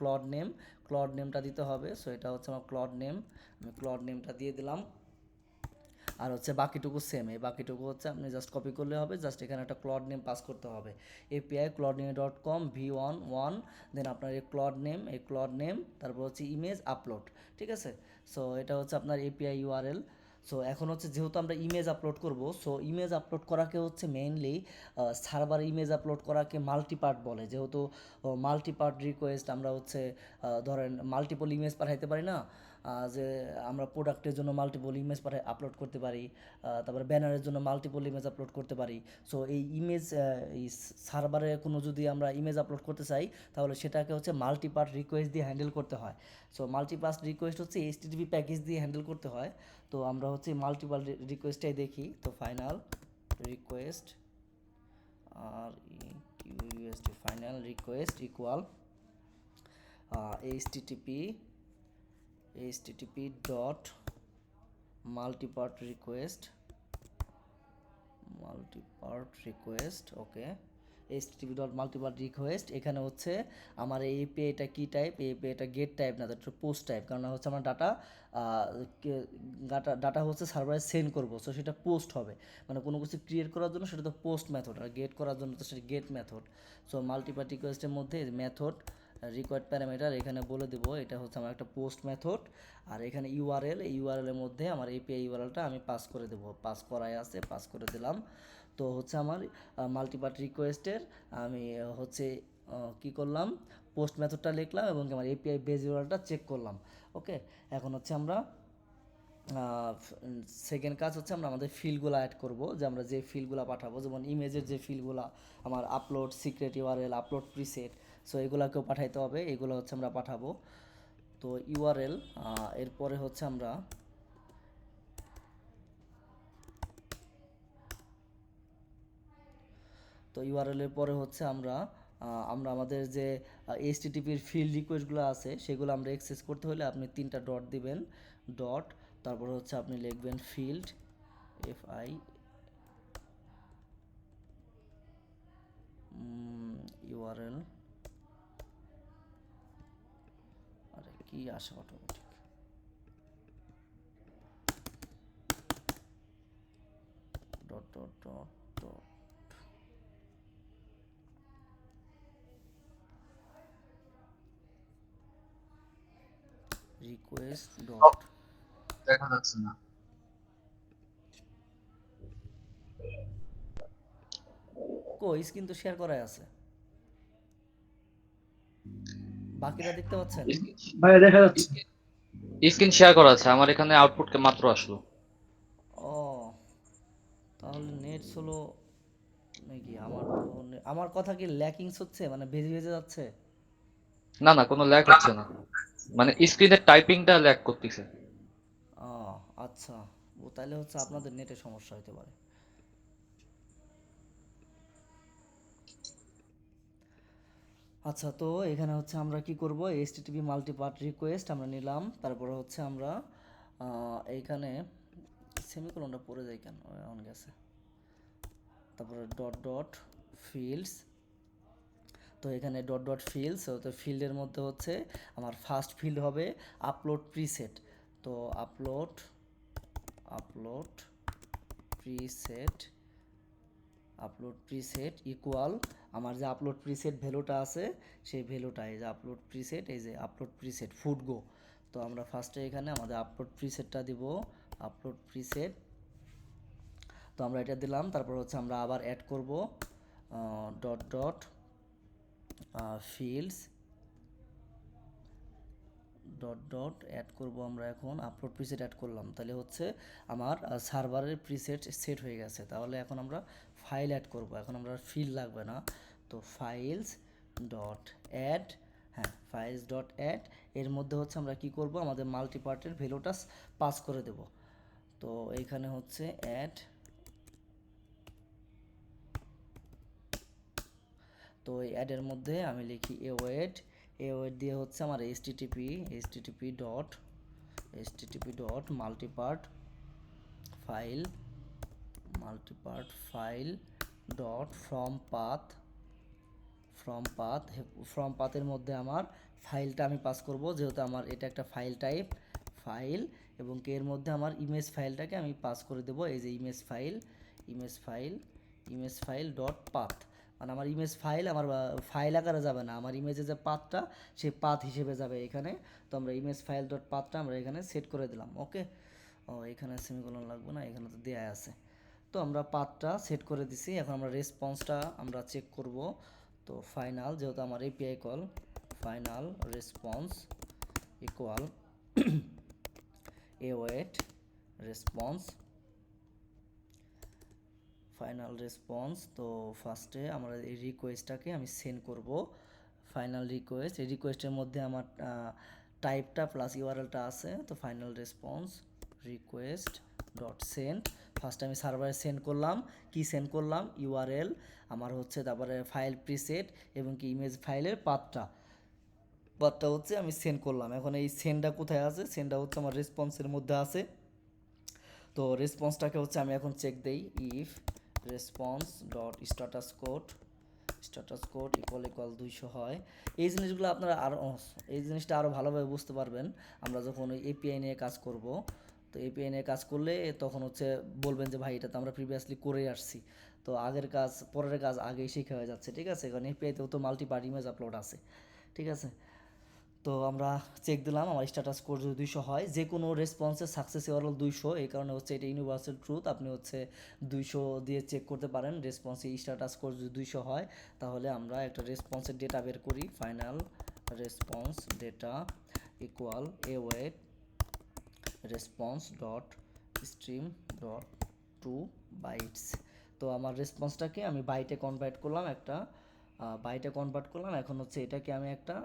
ক্লড নেমটা দিতে হবে। সো এটা হচ্ছে আমার ক্লড নেম, আমি ক্লড নেমটা দিয়ে দিলাম। আর হচ্ছে বাকিটুকু সেম, এই বাকিটুকু হচ্ছে আপনি জাস্ট কপি করলে হবে, জাস্ট এখানে একটা ক্লড নেম পাস করতে হবে, এপিআই cloudname.com v11, দেন আপনার এই ক্লড নেম তারপর হচ্ছে ইমেজ আপলোড, ঠিক আছে। সো এটা হচ্ছে আপনার এপিআই ইউআরএল। সো এখন হচ্ছে যেহেতু আমরা ইমেজ আপলোড করব, সো ইমেজ আপলোড করাকে হচ্ছে মেইনলি সার্ভার ইমেজ আপলোড করাকে মাল্টিপার্ট বলে, যেহেতু মাল্টিপার্ট রিকোয়েস্ট আমরা হচ্ছে ধরেন মাল্টিপল ইমেজ পাঠাইতে পারি না, যে আমরা প্রোডাক্টের জন্য মাল্টিপল ইমেজ আপলোড করতে পারি, তারপরে ব্যানারের জন্য মাল্টিপল ইমেজ আপলোড করতে পারি। সো এই ইমেজ এই সার্ভারে কোনো যদি আমরা ইমেজ আপলোড করতে চাই তাহলে সেটাকে হচ্ছে মাল্টিপার্ট রিকোয়েস্ট দিয়ে হ্যান্ডেল করতে হয়। সো মাল্টিপাস রিকোয়েস্ট হচ্ছে এইচটিটিপি প্যাকেজ দিয়ে হ্যান্ডেল করতে হয়। তো আমরা হচ্ছে মাল্টিপাল রিকোয়েস্টটাই দেখি। তো ফাইনাল রিকোয়েস্ট আর ইউএসটি final request equal http dot multipart request okay http dot multipart request. এখানে হচ্ছে আমার এই এপিআইটা কি টাইপ, এই এপিআইটা গেট টাইপ না, এটা পোস্ট টাইপ, কারণ হচ্ছে আমার ডাটা হচ্ছে সার্ভারে সেন্ড করবো, সো সেটা পোস্ট হবে। মানে কোনো কিছু ক্রিয়েট করার জন্য সেটা তো পোস্ট মেথড, আর গেট করার জন্য তো সেটা গেট মেথড। সো মাল্টিপার্ট রিকোয়েস্টের মধ্যে মেথড রিকোয়ার্ড প্যারামিটার এখানে বলে দেবো, এটা হচ্ছে আমার একটা পোস্ট মেথড। আর এখানে ইউআরএল, এই ইউআরএলের মধ্যে আমার এপিআই ইউআরএলটা আমি পাস করে দেবো, পাস করাই আছে, পাস করে দিলাম। তো হচ্ছে আমার মাল্টিপার্ট রিকোয়েস্টের আমি হচ্ছে কি করলাম, পোস্ট মেথডটা লিখলাম এবং আমার এপিআই বেজ ইউআরএলটা চেক করলাম। ওকে, এখন হচ্ছে আমরা সেকেন্ড কাজ হচ্ছে আমরা আমাদের ফিল্ডগুলো অ্যাড করব, যে আমরা যে ফিল্ডগুলো পাঠাবো, যেমন ইমেজের যে ফিল্ডগুলো আমার upload secret URL, upload preset, so এগুলোকেও পাঠাইতে হবে, এগুলো হচ্ছে আমরা পাঠাবো। তো ইউআরএল, এরপরে হচ্ছে আমরা তো ইউআরএলের পরে হচ্ছে আমরা আমাদের যে এইচটিটিপির ফিল্ড রিকোয়েস্টগুলো আছে সেগুলো আমরা অ্যাক্সেস করতে হলে আপনি 3টা ডট দিবেন, ডট, তারপর হচ্ছে আপনি লিখবেন ফিল্ড FI ইউআরএল, আরে কি আসে automatic, dot dot dot dot request dot, দেখা যাচ্ছে না। কই কিন্তু শেয়ার করাই আছে, বাকিটা দেখতে পাচ্ছেন? ভাই দেখা যাচ্ছে। স্ক্রিন শেয়ার করা আছে, আমার এখানে আউটপুট মাত্র আসলো। ও, তাহলে নেট স্লো নাকি? আমার কথা কি ল্যাকিংস হচ্ছে, মানে ভেজে ভেজে যাচ্ছে? না না, কোনো ল্যাগ হচ্ছে না, মানে স্ক্রিনের টাইপিংটা ল্যাগ করতেছে। ও আচ্ছা, ও তাহলে হচ্ছে আপনাদের নেটের সমস্যা হতে পারে। আচ্ছা, তো এখানে হচ্ছে আমরা কি করব, এইচটিটিপি মাল্টিপার্ট রিকোয়েস্ট আমরা নিলাম, তারপরে হচ্ছে আমরা এইখানে সেমিকোলনটা পড়ে যায় কেন, অন গেছে, তারপরে ডট ডট ফিল্ডস। তো এখানে ডট ডট ফিল্ডস, তো ফিল্ডের মধ্যে হচ্ছে আমার ফার্স্ট ফিল্ড হবে আপলোড প্রিসেট। তো upload preset upload preset equal আমার যে আপলোড প্রিসেট ভ্যালুটা আছে সেই ভ্যালুটা, এই যে আপলোড প্রিসেট, এই যে আপলোড প্রিসেট ফুড গো। তো আমরা ফার্স্টে এখানে আমাদের আপলোড প্রিসেটটা দিব, আপলোড প্রিসেট। তো আমরা এটা দিলাম, তারপর হচ্ছে আমরা আবার অ্যাড করব dot dot fields, dot dot add করব আমরা এখন আপলোড প্রিসেট অ্যাড করলাম, তাহলে হচ্ছে আমার সার্ভারের প্রিসেট সেট হয়ে গেছে। তাহলে এখন আমরা ফাইল অ্যাড করব, এখন আমরা ফিল্ড লাগবে না। তো ফাইলস ডট অ্যাড, হ্যাঁ ফাইলস ডট অ্যাড, এর মধ্যে হচ্ছে আমরা কি করব, আমাদের মাল্টিপার্টের ভ্যালুটা পাস করে দেব। তো এইখানে হচ্ছে অ্যাড, তো এই অ্যাডের মধ্যে আমি লিখি এওয়েড দিয়ে হচ্ছে আমার http dot multipart file dot from পাথের মধ্যে আমার ফাইলটা আমি পাস করব, যেহেতু আমার এটা একটা ফাইল টাইপ ফাইল, এবং এর মধ্যে আমার ইমেজ ফাইলটাকে আমি পাস করে দেব, এই যে ইমেজ ফাইল ডট পাথ। মানে আমার ইমেজ ফাইল আমার ফাইল আকারে যাবে না, আমার ইমেজের যে পাথটা সেই পাথ হিসেবে যাবে এখানে। তো আমরা ইমেজ ফাইল ডট পাথটা আমরা এখানে সেট করে দিলাম। ওকে, ও এখানে সেমিকোলন লাগবে না, এখানে তো দেয়া আছে। তো আমরা পাথটা সেট করে দিছি, এখন আমরা রেসপন্সটা আমরা চেক করব। তো ফাইনাল, যেহেতু আমার API call, final response equal await response, final response. তো ফার্স্টে আমরা এই রিকোয়েস্টটাকে আমি সেন্ড করব, ফাইনাল রিকোয়েস্ট। এই রিকোয়েস্টের মধ্যে আমার টাইপটা প্লাস ইউআরএলটা আছে। তো final response request dot send, first আমি সার্ভারে সেন্ড করলাম, কি সেন্ড করলাম, ইউআরএল আমার হচ্ছে, তারপরে ফাইল প্রিসেট এবং কি ইমেজ ফাইলের পাথটা হচ্ছে আমি সেন্ড করলাম। এখন এই সেন্ডটা কোথায় আছে, সেন্ডটা হচ্ছে আমার রেসপন্সের মধ্যে আছে। তো রেসপন্সটাকে হচ্ছে আমি এখন চেক দেই, if response dot status code equal 200 হয়। এই জিনিসগুলো আপনারা এই জিনিসটা আরও ভালোভাবে বুঝতে পারবেন আমরা যখন ওই এপিআই নিয়ে কাজ করব। তো এপিআই নিয়ে কাজ করলে তখন হচ্ছে বলবেন যে ভাই এটা তো আমরা প্রিভিয়াসলি করে আসছি, তো আগের কাজ পরের কাজ আগেই শেখা হয়ে যাচ্ছে, ঠিক আছে। কারণ এপিআইতেও তো মাল্টিপার্ট ইমেজ আপলোড আছে, ঠিক আছে। তো আমরা চেক দিলাম, আমার স্ট্যাটাস কোড যদি 200 হয়, যে কোনো রেসপন্সের সাকসেস ইউআরএল 200, এই কারণে হচ্ছে এটা ইউনিভার্সাল ট্রুথ। আপনি হচ্ছে 200 দিয়ে চেক করতে পারেন রেসপন্সে স্ট্যাটাস কোড যদি 200 হয়, তাহলে আমরা একটা রেসপন্সের ডেটা বের করি, final response data equal await response dot stream dot to bytes. তো আমার রেসপন্সটাকে আমি বাইটে কনভার্ট করলাম, এখন হচ্ছে এটাকে আমি একটা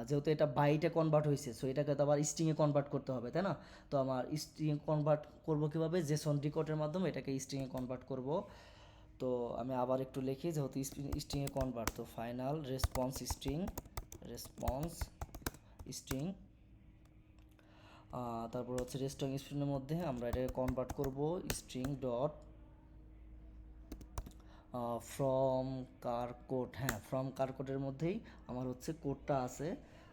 যেহেতু এটা বাইটে কনভার্ট হয়েছে, সো এটাকে তো আবার স্ট্রিংয়ে কনভার্ট করতে হবে, তাই না। তো আমার স্ট্রিংয়ে কনভার্ট করবো কীভাবে, জেসন ডিকোডের মাধ্যমে এটাকে স্ট্রিংয়ে কনভার্ট করব। তো আমি আবার একটু লিখি, যেহেতু স্ট্রিংয়ে কনভার্ট, তো ফাইনাল রেসপন্স স্ট্রিং, তারপর হচ্ছে রেস্টং স্ট্রিংয়ের মধ্যে আমরা এটাকে কনভার্ট করব string dot from car code. হ্যাঁ, ফ্রম কার কোডের মধ্যেই আমার হচ্ছে কোডটা আছে।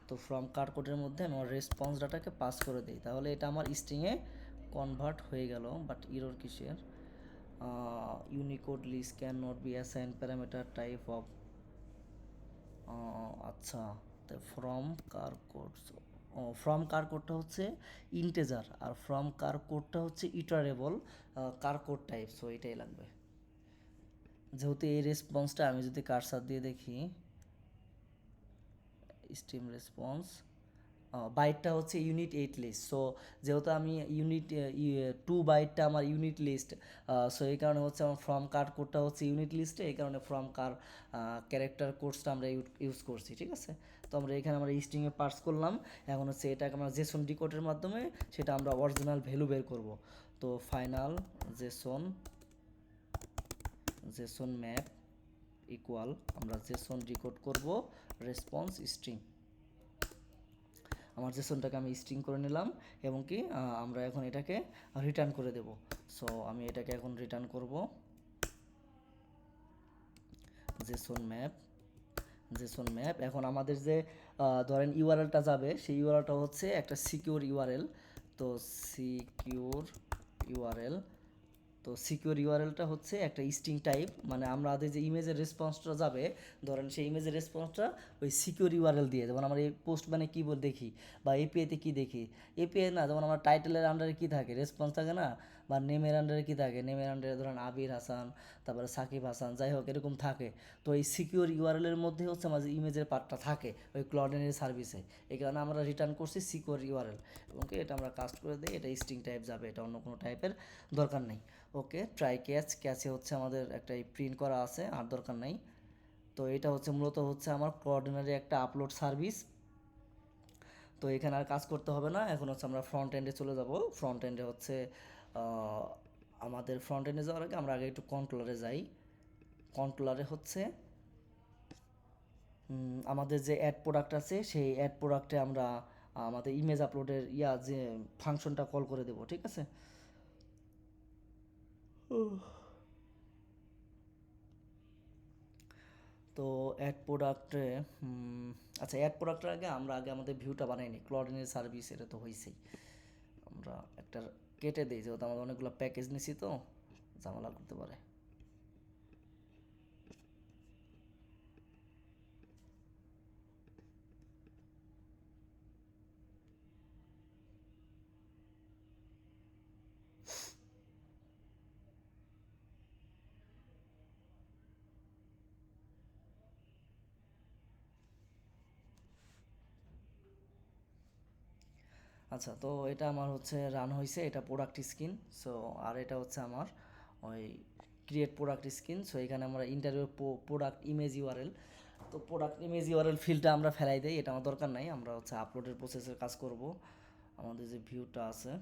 তো ফ্রম কার কোডের মধ্যে আমি আমার রেসপন্স ডাটাকে পাস করে দিই, তাহলে এটা আমার স্ট্রিংয়ে কনভার্ট হয়ে গেল। বাট ইরর কিসের, Unicode list can not be assign parameter type of, আচ্ছা। তো ফ্রম কার কোডটা হচ্ছে ইন্টেজার, আর ফ্রম কার কোডটা হচ্ছে ইটারেবল কার কোড টাইপ, সো এটাই লাগবে। যেহেতু এই রেসপন্সটা আমি যদি কারসার দিয়ে দেখি, স্ট্রিম রেসপন্স বাইটটা হচ্ছে ইউনিট 8 লিস্ট, সো যেহেতু আমি ইউনিট 2 বাইটটা আমার ইউনিট লিস্ট, সো এই কারণে হচ্ছে আমার ফ্রম কার কোডটা হচ্ছে ইউনিট লিস্টে, এই কারণে ফ্রম কার ক্যারেক্টার কোডসটা আমরা ইউজ করছি, ঠিক আছে। তো আমরা এখানে আমরা স্ট্রিংয়ে পার্স করলাম, এখন হচ্ছে এটাকে আমরা জেসন ডিকোডের মাধ্যমে সেটা আমরা অরিজিনাল ভ্যালু বের করব। তো ফাইনাল জেসন ম্যাপ ইকুয়াল, আমরা জেসন ডিকোড করব রেসপন্স স্ট্রিং, আমার জেসনটাকে আমি স্ট্রিং করে নিলাম, এবং কি আমরা এখন এটাকে রিটার্ন করে দেব। সো আমি এটাকে এখন রিটার্ন করব জেসন ম্যাপ। এখন আমাদের যে ধরেন ইউআরএলটা যাবে, সেই ইউআরএলটা হচ্ছে একটা সিকিউর ইউআরএল। তো সিকিউর ইউআরএলটা হচ্ছে একটা স্ট্রিং টাইপ, মানে আমাদের যে ইমেজের রেসপন্সটা যাবে, ধরেন সেই ইমেজের রেসপন্সটা ওই সিকিউর ইউআরএল দিয়ে, যেমন আমরা এই পোস্ট মানে কী দেখি বা এপিআইতে কী দেখি, এপিআই না, যেমন আমার টাইটেলের আন্ডারে কী থাকে, রেসপন্স থাকে না, বা নেমের আন্ডারে কী থাকে, নেমের আন্ডারে ধরেন আবির হাসান, তারপরে সাকিব হাসান, যাই হোক এরকম থাকে। তো এই সিকিউর ইউআরএলের মধ্যে হচ্ছে আমাদের ইমেজের পার্টটা থাকে ওই ক্লডেনের সার্ভিসে, এই কারণে আমরা রিটার্ন করছি সিকিউর ইউআরএল, এবং এটা আমরা কাস্ট করে দিই, এটা স্ট্রিং টাইপ যাবে, এটা অন্য কোনো টাইপের দরকার নেই। ওকে, ট্রাই ক্যাচে হচ্ছে আমাদের একটা প্রিন্ট করা আছে, আর দরকার নাই। তো এটা হচ্ছে মূলত হচ্ছে আমার কোঅর্ডিনারি একটা আপলোড সার্ভিস। তো এখানে আর কাজ করতে হবে না, এখন হচ্ছে আমরা ফ্রন্ট এন্ডে চলে যাব। ফ্রন্ট এন্ডে হচ্ছে আমাদের ফ্রন্ট এন্ডে যাওয়ার আগে আমরা আগে একটু কন্ট্রোলারে যাই। কন্ট্রোলারে হচ্ছে আমাদের যে অ্যাড প্রোডাক্ট আছে, সেই অ্যাড প্রোডাক্টে আমরা আমাদের ইমেজ আপলোডের যে ফাংশনটা কল করে দেব, ঠিক আছে। তো অ্যাড প্রোডাক্টে আচ্ছা, অ্যাড প্রোডাক্টের আগে আমরা আমাদের ভিউটা বানাই নিই, ক্লডিনের সার্ভিস এটা তো হয়েছেই, আমরা একটা কেটে দিই, যেহেতু আমাদের অনেকগুলো প্যাকেজ নিছি, তো ঝামেলা করতে পারে। আচ্ছা, তো এটা আমার হচ্ছে রান হয়েছে, এটা প্রোডাক্ট স্ক্রিন। সো আর এটা হচ্ছে আমার ওই ক্রিয়েট প্রোডাক্ট স্ক্রিন। সো এখানে আমরা ইন্টারভিউ প্রোডাক্ট ইমেজ ইউআরএল, তো প্রোডাক্ট ইমেজ ইউআরএল ফিল্ডটা আমরা ফেলাই দেই, এটা আমার দরকার নাই। আমরা হচ্ছে আপলোডের প্রসেসের কাজ করব। আমাদের যে ভিউটা আছে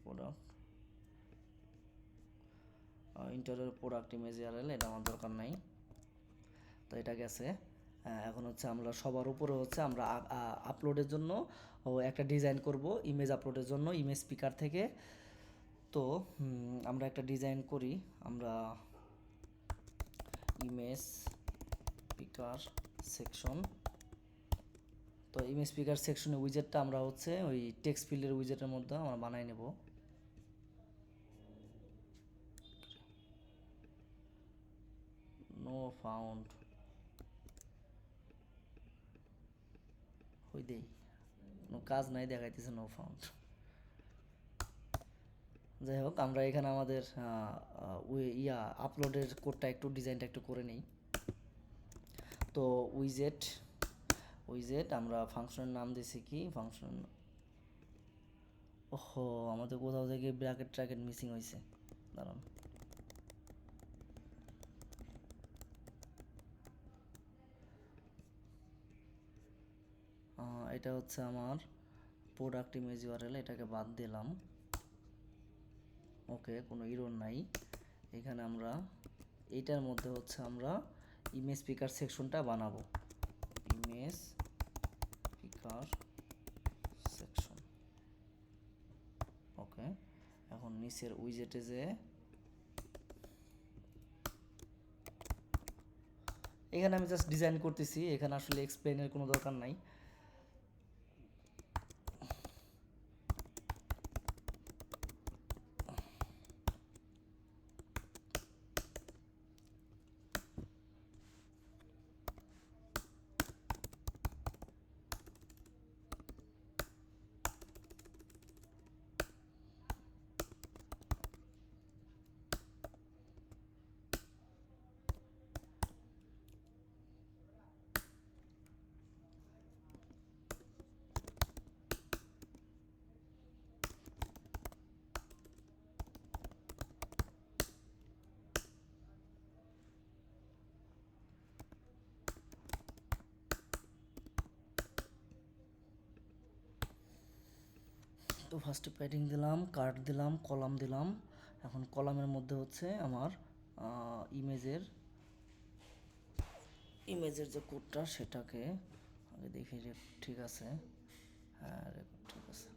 product interview product image URL, এটা আমার দরকার নাই, তো এটা গেছে। এখন হচ্ছে আমরা সবার উপরে হচ্ছে আমরা আপলোডের জন্য একটা ডিজাইন করব ইমেজ আপলোডের জন্য ইমেজ স্পিকার থেকে। তো আমরা একটা ডিজাইন করি, আমরা ইমেজ স্পিকার সেকশন। তো ইমেজ স্পিকার সেকশনে উইজেটটা আমরা হচ্ছে ওই টেক্সট ফিল্ডের উইজেটের মধ্যে আমরা বানাই নেব। নো ফাউন্ড হই দেই, কোনো কাজ নাই দেখাইতেছে নো ফাউন্ড। যাই হোক, আমরা এখানে আমাদের আপলোডের কোডটা একটু ডিজাইনটা একটু করে নিই। তো উইজেট আমরা ফাংশনের নাম দিয়েছি কি ফাংশন, ওহো আমাদের কোথাও থেকে ব্র্যাকেট ট্র্যাকেট মিসিং হয়েছে, দাঁড়ান। এটা হচ্ছে আমার প্রোডাক্ট ইমেজ ইউআরএল, এটাকে বাদ দিলাম। ওকে, কোনো ইরর নাই। এখানে আমরা এইটার মধ্যে হচ্ছে আমরা ইমেজ স্পিকার সেকশনটা বানাবো, ইমেজ স্পিকার সেকশন। ওকে, এখন নিচের উইজেটে যে এখানে আমি জাস্ট ডিজাইন করতেছি, এখানে আসলে এক্সপ্লেনের কোনো দরকার নাই। তো ফার্স্টে প্যাডিং দিলাম, কার্ড দিলাম, কলাম দিলাম। এখন কলামের মধ্যে হচ্ছে আমার ইমেজের যে কোডটা সেটাকে আগে দেখি ঠিক আছে। হ্যাঁ, রেকর্ড ঠিক আছে।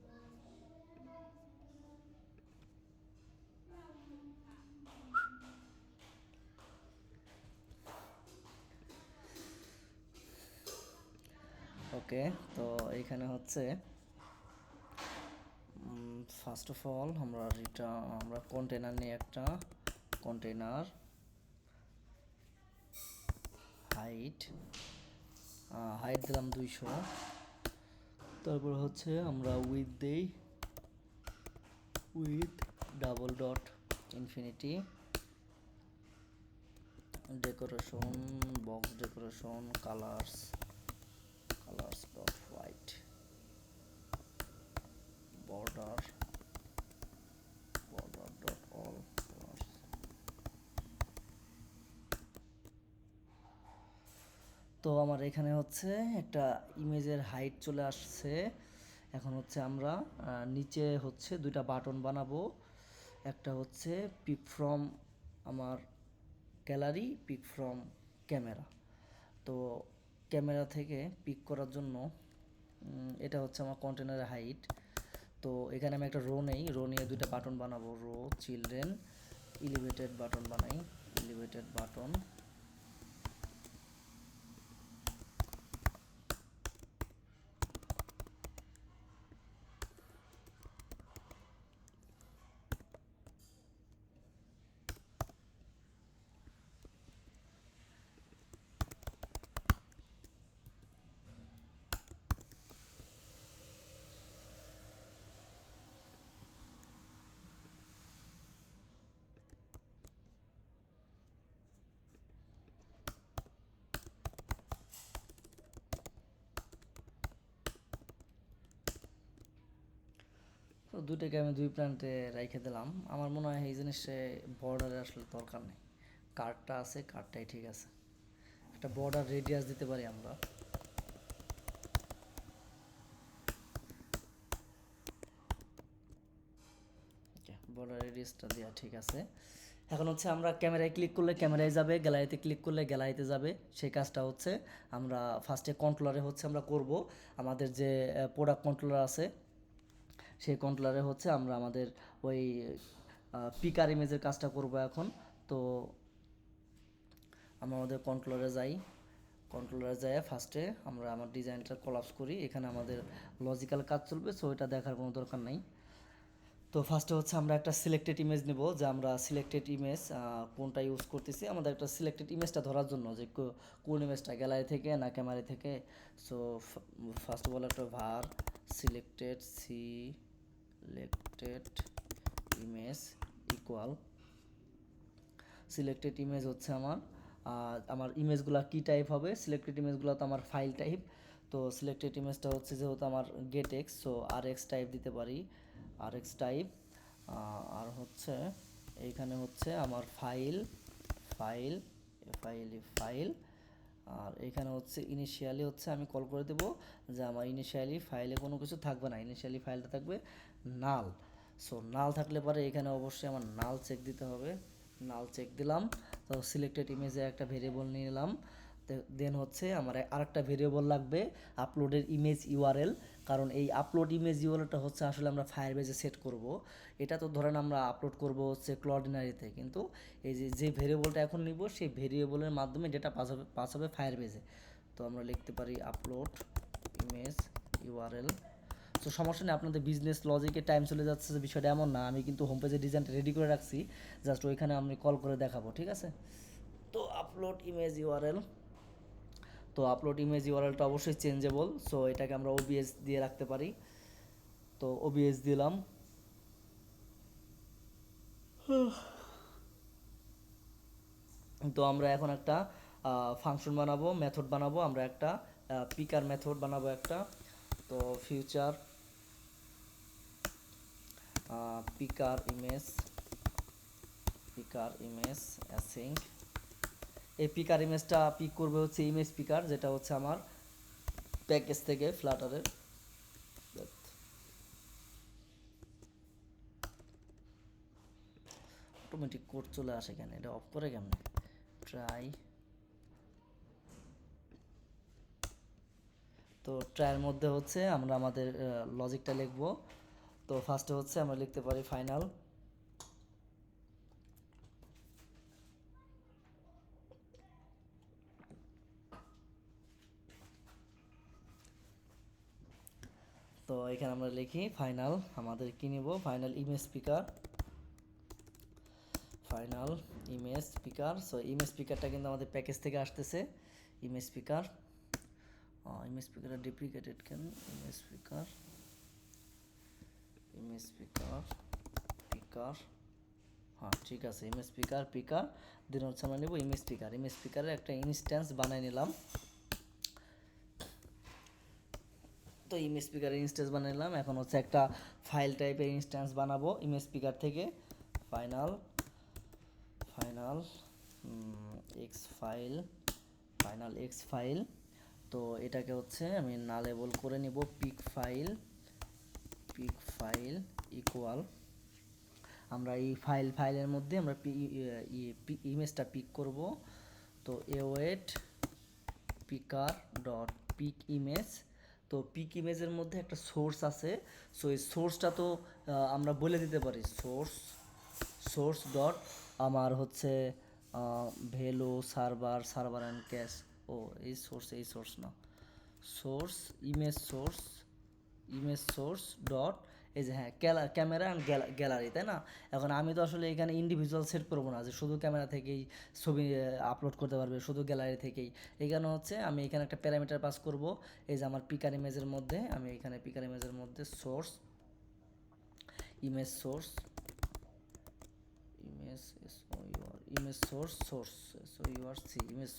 ওকে, তো এইখানে হচ্ছে ফার্স্ট অফ অল আমরা কন্টেনার নিয়ে একটা কন্টেনার হাইট দিলাম 200। তারপর হচ্ছে আমরা উইথ দেই, with double dot infinity, decoration box decoration colours dot white, border dot all colours. তো আমার এখানে হচ্ছে একটা ইমেজের হাইট চলে আসছে। এখন হচ্ছে আমরা নিচে হচ্ছে দুইটা বাটন বানাবো, একটা হচ্ছে পিক ফ্রম আমার গ্যালারি, পিক ফ্রম ক্যামেরা। তো ক্যামেরা থেকে পিক করার জন্য এটা হচ্ছে আমার কন্টেনারের হাইট। তো এখানে আমি একটা রো নেই, রো নিয়ে দুইটা বাটন বানাবো, রো চিলড্রেন এলিভেটেড বাটন বানাই, এলিভেটেড বাটন। তো দুইটাকে আমি দুই প্রান্তে রেখে দিলাম। আমার মনে হয় এই জিনিসে বর্ডারে আসলে দরকার নেই, কার্ডটা আছে, কার্ডটাই ঠিক আছে। একটা বর্ডার রেডিয়াস দিতে পারি আমরা। বর্ডার রেডিয়াসটা দেওয়া ঠিক আছে। এখন হচ্ছে আমরা ক্যামেরায় ক্লিক করলে ক্যামেরায় যাবে, গ্যালারিতে ক্লিক করলে গ্যালারিতে যাবে। সেই কাজটা হচ্ছে আমরা ফার্স্টে কন্ট্রোলারে হচ্ছে আমরা করব। আমাদের যে প্রোডাক্ট কন্ট্রোলার আছে সেই কন্ট্রোলারে হচ্ছে আমরা আমাদের ওই পিকার ইমেজের কাজটা করব এখন। তো আমরা আমাদের কন্ট্রোলারে যাই, কন্ট্রোলারে যাই ফার্স্টে আমরা আমার ডিজাইনটা কলাপস করি। এখানে আমাদের লজিক্যাল কাজ চলবে, সো এটা দেখার কোনো দরকার নাই। তো ফার্স্টে হচ্ছে আমরা একটা সিলেক্টেড ইমেজ নেব, যে আমরা সিলেক্টেড ইমেজ কোনটা ইউজ করতেছি আমাদের একটা সিলেক্টেড ইমেজটা ধরার জন্য, যে কোন ইমেজটা গ্যালারি থেকে না ক্যামেরা থেকে। সো ফার্স্ট অফ অল একটা ভার selected image equal selected image হচ্ছে আমার ইমেজগুলো কী টাইপ হবে, সিলেক্টেড ইমেজগুলো তো আমার ফাইল টাইপ। তো সিলেক্টেড ইমেজটা হচ্ছে যেহেতু আমার গেট এক্স, সো আর এক্স টাইপ দিতে পারি, আর এক্স টাইপ। আর হচ্ছে এইখানে হচ্ছে আমার ফাইল ফাইল ফাইল। আর এখানে হচ্ছে ইনিশিয়ালি হচ্ছে আমি কল করে দেবো যে আমার ইনিশিয়ালি ফাইলে কোনো কিছু থাকবে না, ইনিশিয়ালি ফাইলটা থাকবে নাল। সো নাল থাকলে পরে এখানে অবশ্যই আমার নাল চেক দিতে হবে, নাল চেক দিলাম। তো সিলেক্টেড ইমেজে একটা ভেরিয়েবল নিয়ে নিলাম। দেন হচ্ছে আমার আরেকটা ভেরিয়েবল লাগবে আপলোডের ইমেজ ইউআরএল, কারণ এই আপলোড ইমেজ ইউআরএলটা হচ্ছে আসলে আমরা ফায়ারবেজে সেট করব। এটা তো ধরেন আমরা আপলোড করব হচ্ছে ক্লডিনারিতে, কিন্তু এই যে ভেরিয়েবলটা এখন নিব সেই ভেরিয়েবলের মাধ্যমে ডেটা পাস হবে ফায়ারবেজে। তো আমরা লিখতে পারি আপলোড ইমেজ ইউআরএল। তো সমস্যা নেই, আপনাদের বিজনেস লজিকে টাইম চলে যাচ্ছে যে বিষয়টা এমন না, আমি কিন্তু হোম পেজের ডিজাইনটা রেডি করে রাখছি, জাস্ট ওইখানে আমি কল করে দেখাবো, ঠিক আছে। তো আপলোড ইমেজ ইউআরএল, তো আপলোড ইমেজ ইউআরএলটা অবশ্যই চেঞ্জেবল, সো এটাকে আমরা ওবিএস দিয়ে রাখতে পারি। তো ওবিএস দিলাম। তো আমরা এখন একটা ফাংশন বানাবো, মেথড বানাবো, আমরা একটা পিকার মেথড বানাবো একটা। তো ফিউচার পিকার ইমেজ অ্যাসিঙ্ক। এই পিকার ইমেজটা পিক করবে হচ্ছে ইমেজ পিকার, যেটা হচ্ছে আমার প্যাকেজ থেকে ফ্লাটারের। অটোমেটিক কোড চলে আসে কেন, এটা অফ করে কেমন ট্রাই। তো ট্রাইয়ের মধ্যে হচ্ছে আমরা আমাদের লজিকটা লিখবো। তো ফার্স্টে হচ্ছে আমরা লিখতে পারি ফাইনাল। তো এখানে আমরা লিখি ফাইনাল, আমাদের কি নিব, final image picker, final image picker. So image স্পিকারটা কিন্তু আমাদের প্যাকেজ থেকে আসতেছে, ইমেজ স্পিকার। ইমেজ স্পিকারটা ডুপ্লিকেটেড কেন, ইমেজ স্পিকার পিকার, হ্যাঁ ঠিক আছে, ইমেজ স্পিকার পিকার। দেন হচ্ছে আমরা নেব ইমেজ স্পিকার, ইমেজ স্পিকারের একটা ইনস্ট্যান্স বানাই নিলাম। তো ইমেজ স্পিকারের ইনস্ট্যান্স বানাইলাম, এখন হচ্ছে একটা ফাইল টাইপের ইনস্ট্যান্স বানাবো ইমেজ স্পিকার থেকে। Final x file. তো এটাকে হচ্ছে আমি নালেবল করে নিব পিক ফাইল ইকুয়াল, আমরা এই ফাইলের মধ্যে আমরা ইমেজটা পিক করব। তো এওয়েট পিকার ডট পিক ইমেজ। তো পিক ইমেজের মধ্যে একটা সোর্স আছে, সো এই সোর্সটা তো আমরা বলে দিতে পারি সোর্স ডট আমার হচ্ছে ভ্যালু সার্ভার অ্যান্ড ক্যাশ। ও এই সোর্স না, ইমেজ সোর্স ডট এই যে হ্যাঁ ক্যামেরা অ্যান্ড গ্যালারি, তাই না। এখন আমি তো আসলে এখানে ইন্ডিভিজুয়াল সেট করবো না যে শুধু ক্যামেরা থেকেই ছবি আপলোড করতে পারবে, শুধু গ্যালারি থেকেই। এখানে হচ্ছে আমি এখানে একটা প্যারামিটার পাস করব, এই যে আমার পিকার ইমেজের মধ্যে আমি এখানে পিকার ইমেজের মধ্যে ইমেজ ইমেজ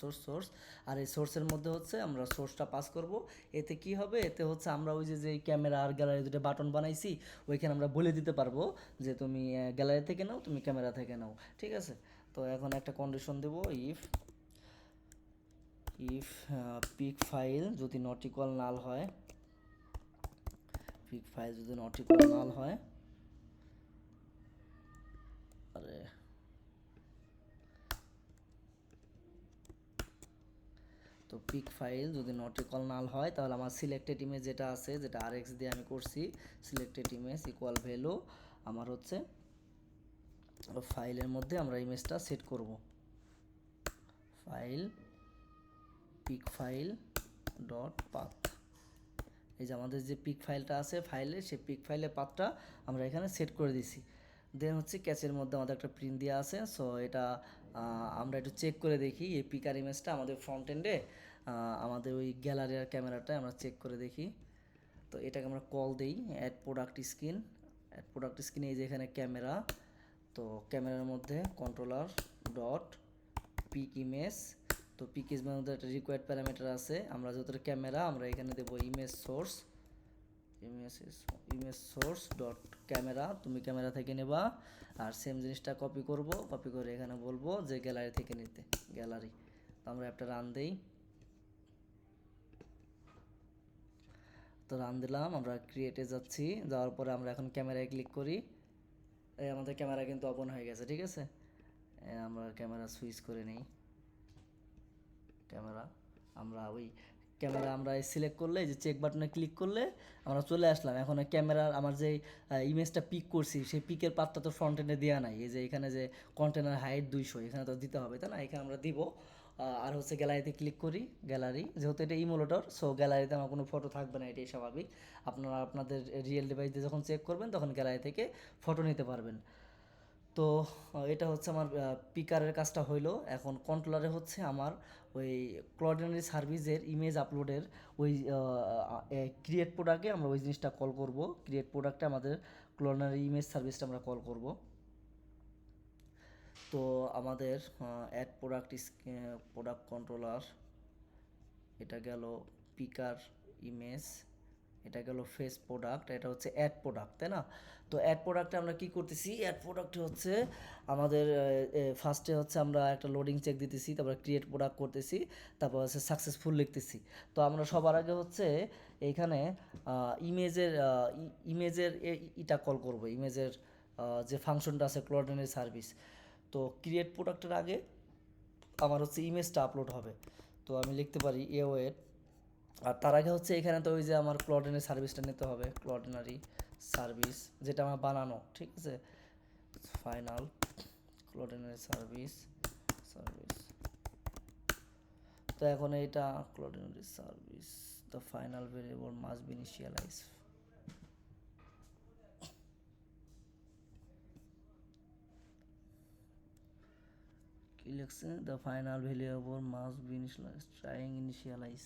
সোর্স। আর এই সোর্সের মধ্যে হচ্ছে আমরা সোর্সটা পাস করব। এতে কি হবে, এতে হচ্ছে আমরা ওই যে ক্যামেরা আর গ্যালারি দুটো বাটন বানাইছি, ওইখানে আমরা বলে দিতে পারবো যে তুমি গ্যালারি থেকে নাও, তুমি ক্যামেরা থেকে নাও, ঠিক আছে। তো এখন একটা কন্ডিশন দেব, ইফ পিক ফাইল যদি নট ইকুয়াল নাল হয়, পিক ফাইল যদি নট ইকুয়াল নাল হয়, আরে তো পিক ফাইল যদি নট ইকুয়াল নাল হয়, তাহলে আমার সিলেক্টেড ইমেজ যেটা আছে, যেটা আরএক্স দিয়ে আমি করছি, সিলেক্টেড ইমেজ ইকুয়াল ভ্যালু আমার হচ্ছে ফাইলের মধ্যে আমরা ইমেজটা সেট করব। File pick file dot path, এই যে আমাদের যে পিক ফাইলটা আছে ফাইলে, সেই পিক ফাইলের পাথটা আমরা এখানে সেট করে দিছি। দেন হচ্ছে ক্যাচের মধ্যে আমাদের একটা প্রিন্ট দেওয়া আছে, সো এটা আমরা একটু চেক করে দেখি এই পিকার ইমেজটা আমাদের ফ্রন্ট এন্ডে, আমাদের ওই গ্যালারি আর ক্যামেরাটা আমরা চেক করে দেখি। তো এটাকে আমরা কল দিই অ্যাড প্রোডাক্ট স্ক্রিনে, এই যে এখানে ক্যামেরা, তো ক্যামেরার মধ্যে কন্ট্রোলার ডট পিক ইমেজ, তো পিক ইমেজের মধ্যে একটা রিকোয়ার্ড প্যারামিটার আছে, আমরা যেহেতু ক্যামেরা আমরা এখানে দেবো ইমেজ সোর্স ডট ক্যামেরা, তুমি ক্যামেরা থেকে নেবা। আর সেম জিনিসটা কপি করে এখানে বলবো যে গ্যালারি থেকে নিতে, গ্যালারি। তো আমরা একটা রান দেই, তো রান দিলাম, আমরা ক্রিয়েটে যাচ্ছি, যাওয়ার পরে আমরা এখন ক্যামেরায় ক্লিক করি, এই আমাদের ক্যামেরা কিন্তু ওপেন হয়ে গেছে, ঠিক আছে। আমরা ক্যামেরা সুইচ করে নিই, ক্যামেরা আমরা সিলেক্ট করলে, এই যে চেক বাটনে ক্লিক করলে আমরা চলে আসলাম। এখন ক্যামেরার আমার যে ইমেজটা পিক করছি, সেই পিকের পাথটা তো ফ্রন্ট এন্ডে দেওয়া নাই, এই যে এখানে যে কন্টেনার হাইট 200, এখানে তো দিতে হবে, তাই না, এখানে আমরা দিব। আর হচ্ছে গ্যালারিতে ক্লিক করি, গ্যালারি যেহেতু এটা ইমোলেটর, সো গ্যালারিতে আমার কোনো ফটো থাকবে না, এটাই স্বাভাবিক। আপনারা আপনাদের রিয়েল ডিভাইস দিয়ে যখন চেক করবেন তখন গ্যালারি থেকে ফটো নিতে পারবেন। তো এটা হচ্ছে আমার পিকারের কাজটা হইলো। এখন কন্ট্রোলারে হচ্ছে আমার ওই ক্লডিনারি সার্ভিসের ইমেজ আপলোডের ওই ক্রিয়েট প্রোডাক্টে আমরা ওই জিনিসটা কল করব। ক্রিয়েট প্রোডাক্টে আমাদের ক্লডিনারি ইমেজ সার্ভিসটা আমরা কল করব। তো আমাদের অ্যাড প্রোডাক্ট কন্ট্রোলার, এটা গেল পিকার ইমেজ, এটা গেল ফেস প্রোডাক্ট, এটা হচ্ছে অ্যাড প্রোডাক্ট, তাই না। তো অ্যাড প্রোডাক্টে আমরা কি করতেছি, অ্যাড প্রোডাক্টে হচ্ছে আমাদের ফার্স্টে হচ্ছে আমরা একটা লোডিং চেক দিতেছি, তারপর ক্রিয়েট প্রোডাক্ট করতেছি, তারপর হচ্ছে সাকসেসফুল লিখতেছি। তো আমরা সবার আগে হচ্ছে এইখানে ইমেজের ইটা কল করব, ইমেজের যে ফাংশনটা আছে ক্লডিনারি সার্ভিস। তো ক্রিয়েট প্রোডাক্টের আগে আমার হচ্ছে ইমেজটা আপলোড হবে, তো আমি লিখতে পারি ওয়েট। আর তার আগে হচ্ছে এখানে তো ওই যে আমার ক্লডিনারি সার্ভিসটা নিতে হবে, ক্লডিনারি সার্ভিস যেটা আমার বানানো, ঠিক আছে। Final Cloudinary service. তো এখন এইটা Cloudinary service, the final variable must be initialize. কি লিখছে, the final variable must be initialize, trying initialize.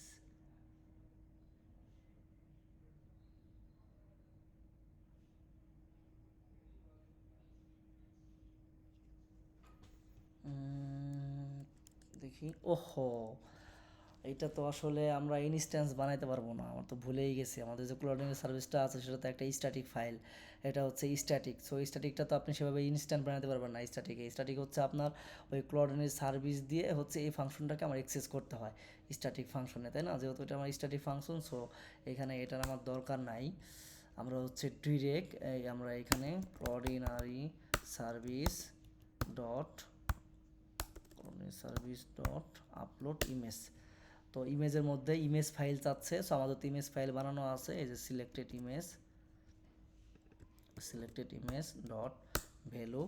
দেখি, ওহো, এটা তো আসলে আমরা ইনস্ট্যান্স বানাইতে পারবো না, আমার তো ভুলেই গেছি। আমাদের যে ক্লডিনারি সার্ভিসটা আছে সেটা তো একটা স্ট্যাটিক ফাইল, এটা হচ্ছে স্ট্যাটিক। সো স্ট্যাটিকটা তো আপনি সেভাবে ইনস্ট্যান্ট বানাতে পারবেন না। স্ট্যাটিক হচ্ছে আপনার ওই ক্লডিনারি সার্ভিস দিয়ে হচ্ছে এই ফাংশনটাকে আমার অ্যাক্সেস করতে হয় স্ট্যাটিক ফাংশনে, তাই না। যেহেতু এটা আমার স্ট্যাটিক ফাংশন, সো এখানে এটার আমার দরকার নাই। আমরা হচ্ছে ডিরেক্ট আমরা এখানে ক্লডিনারি সার্ভিস ডট আপলোড ইমেজ, তো ইমেজের মধ্যে ইমেজ ফাইল চাচ্ছে। সো আমাদের তো ইমেজ ফাইল বানানো আছে, এই যে সিলেক্টেড ইমেজ ডট ভ্যালু,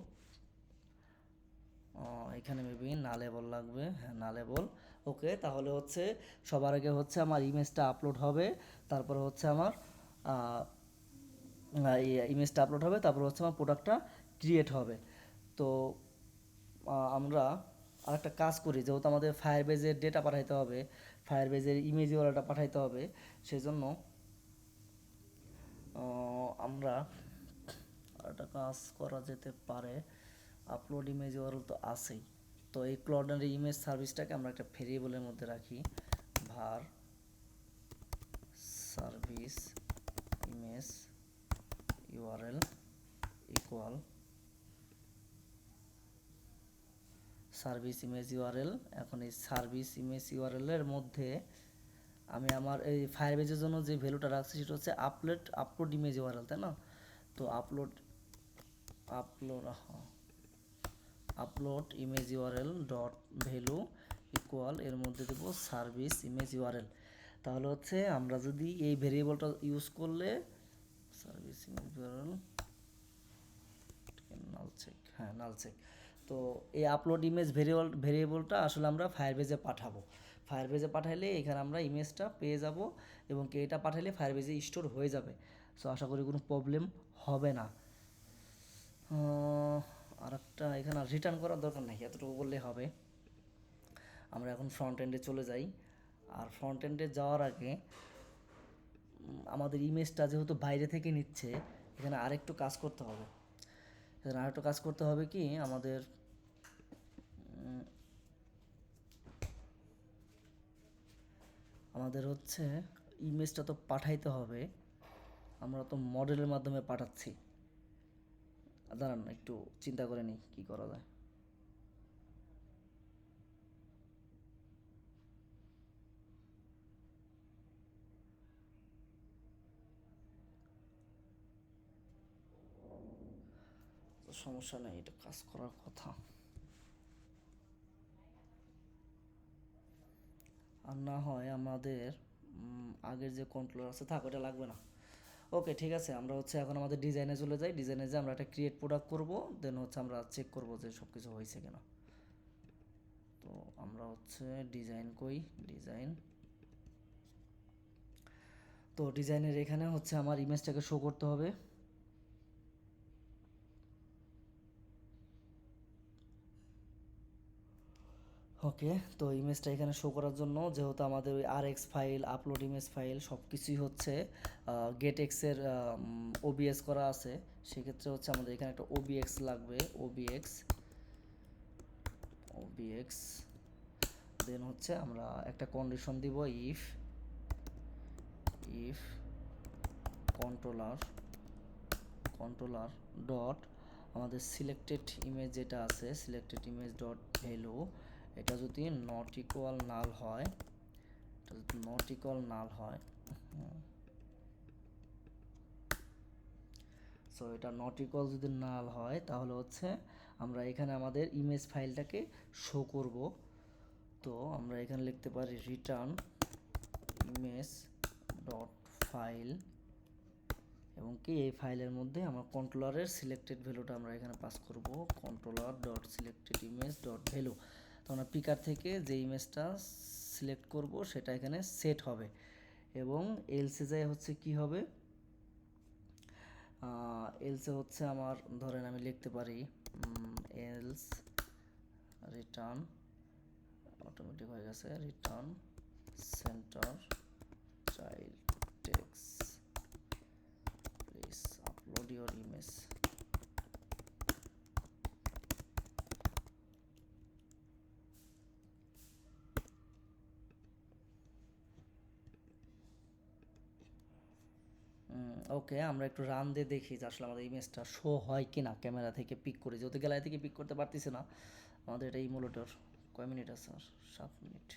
এখানে মেবি নালেবল লাগবে, হ্যাঁ নালেবল। ওকে, তাহলে হচ্ছে সবার আগে হচ্ছে আমার ইমেজটা আপলোড হবে, তারপর হচ্ছে আমার ইমেজটা আপলোড হবে, তারপর হচ্ছে আমার প্রোডাক্টটা ক্রিয়েট হবে। তো আমরা আরেকটা কাজ করি, যেহেতু আমাদের ফায়ারবেজের ডেটা পাঠাইতে হবে, ফায়ারবেজের ইমেজ ওয়ালাটা পাঠাইতে হবে, সেজন্য আমরা আরেকটা কাজ করা যেতে পারে। আপলোড ইমেজ ইউআরএল তো আছেই। তো এই ক্লডার ইমেজ সার্ভিসটাকে আমরা একটা ভেরিয়েবলের মধ্যে রাখি, var service image URL equal service image URL. এখন এই সার্ভিস ইমেজ ইউআরএলের মধ্যে আমি আমার এই ফায়ারবেজের জন্য যে ভ্যালুটা রাখছি সেটা হচ্ছে আপলোড ইমেজ ইউআরএল, তাই না? তো upload upload image URL dot value equal এর মধ্যে দেবো সার্ভিস ইমেজ ইউআরএল। তাহলে হচ্ছে আমরা যদি এই ভেরিয়েবলটা ইউজ করলে সার্ভিস ইমেজ ইউআরএল নাল চেক, হ্যাঁ নাল চেক। তো এই আপলোড ইমেজ ভেরিয়েবলটা আসলে আমরা ফায়ারবেজে পাঠাবো। ফায়ারবেজে পাঠাইলে এখানে আমরা ইমেজটা পেয়ে যাব এবং এটা পাঠাইলে ফায়ারবেজে স্টোর হয়ে যাবে। সো আশা করি কোনো প্রবলেম হবে না। আর একটা এখানে রিটার্ন করার দরকার নেই, এতটুকু বললে হবে। আমরা এখন ফ্রন্ট এন্ডে চলে যাই। আর ফ্রন্ট এন্ডে যাওয়ার আগে আমাদের ইমেজটা যেহেতু বাইরে থেকে নিচ্ছে, এখানে আরেকটু কাজ করতে হবে। এখানে আরেকটু কাজ করতে হবে কি, আমাদের হচ্ছে ইমেজটা তো পাঠাইতে হবে, আমরা তো মডেলের মাধ্যমে পাঠাচ্ছি। দাঁড়ান একটু চিন্তা করে নিই কী করা যায়। সমস্যা নেই, এটা কাজ করার কথা। আর না হয় আমাদের আগের যে কন্ট্রোলার আছে থাক, ওটা লাগবে না। ওকে ঠিক আছে, আমরা হচ্ছে এখন আমাদের ডিজাইনে চলে যাই। ডিজাইনে যে আমরা একটা ক্রিয়েট প্রোডাক্ট করব, দেন হচ্ছে আমরা চেক করব যে সব কিছু হয়েছে কিনা। তো আমরা হচ্ছে ডিজাইন, তো ডিজাইনের এখানে হচ্ছে আমার ইমেজটাকে শো করতে হবে। ওকে, তো ইমেজটা এখানে শো করার জন্য যেহেতু আমাদের ওই RX file, upload image file সব কিছুই হচ্ছে গেটএক্সের ওবিএস করা আছে, সেক্ষেত্রে হচ্ছে আমাদের এখানে একটা ওবিএক্স লাগবে। ওবিএক্স দেন হচ্ছে আমরা একটা কন্ডিশন দিব, ইফ কন্ট্রোলার ডট আমাদের সিলেক্টেড ইমেজ যেটা আছে, সিলেক্টেড ইমেজ ডট ভ্যালু, এটা যদি নট ইকুয়াল নাল হয়, সো এটা নট ইকুয়াল যদি নাল হয় তাহলে হচ্ছে আমরা এখানে আমাদের ইমেজ ফাইলটাকে শো করব। তো আমরা এখানে লিখতে পারি রিটার্ন ইমেজ ডট ফাইল, এবং কি এই ফাইলের মধ্যে আমরা কন্ট্রোলারের সিলেক্টেড ভ্যালুটা আমরা এখানে পাস করব, controller dot selected image dot value. তো আমরা পিকার থেকে যে ইমেজটা সিলেক্ট করব সেটা এখানে সেট হবে, এবং এলসে যায় হচ্ছে কি হবে, এলসে হচ্ছে আমার ধরেন আমি লিখতে পারি এলস রিটার্ন, অটোমেটিক হয়ে গেছে, return centre child text please upload your image. Okay, আমরা একটু রান দিয়ে দেখি যে আসলে আমাদের ইমেজটা শো হয় কি না ক্যামেরা থেকে পিক করে। যেহেতু গ্যালারি থেকে পিক করতে পারতেছি না, আমাদের এটা ইমুলেটর। কয় মিনিট আছে আর? 7 মিনিট।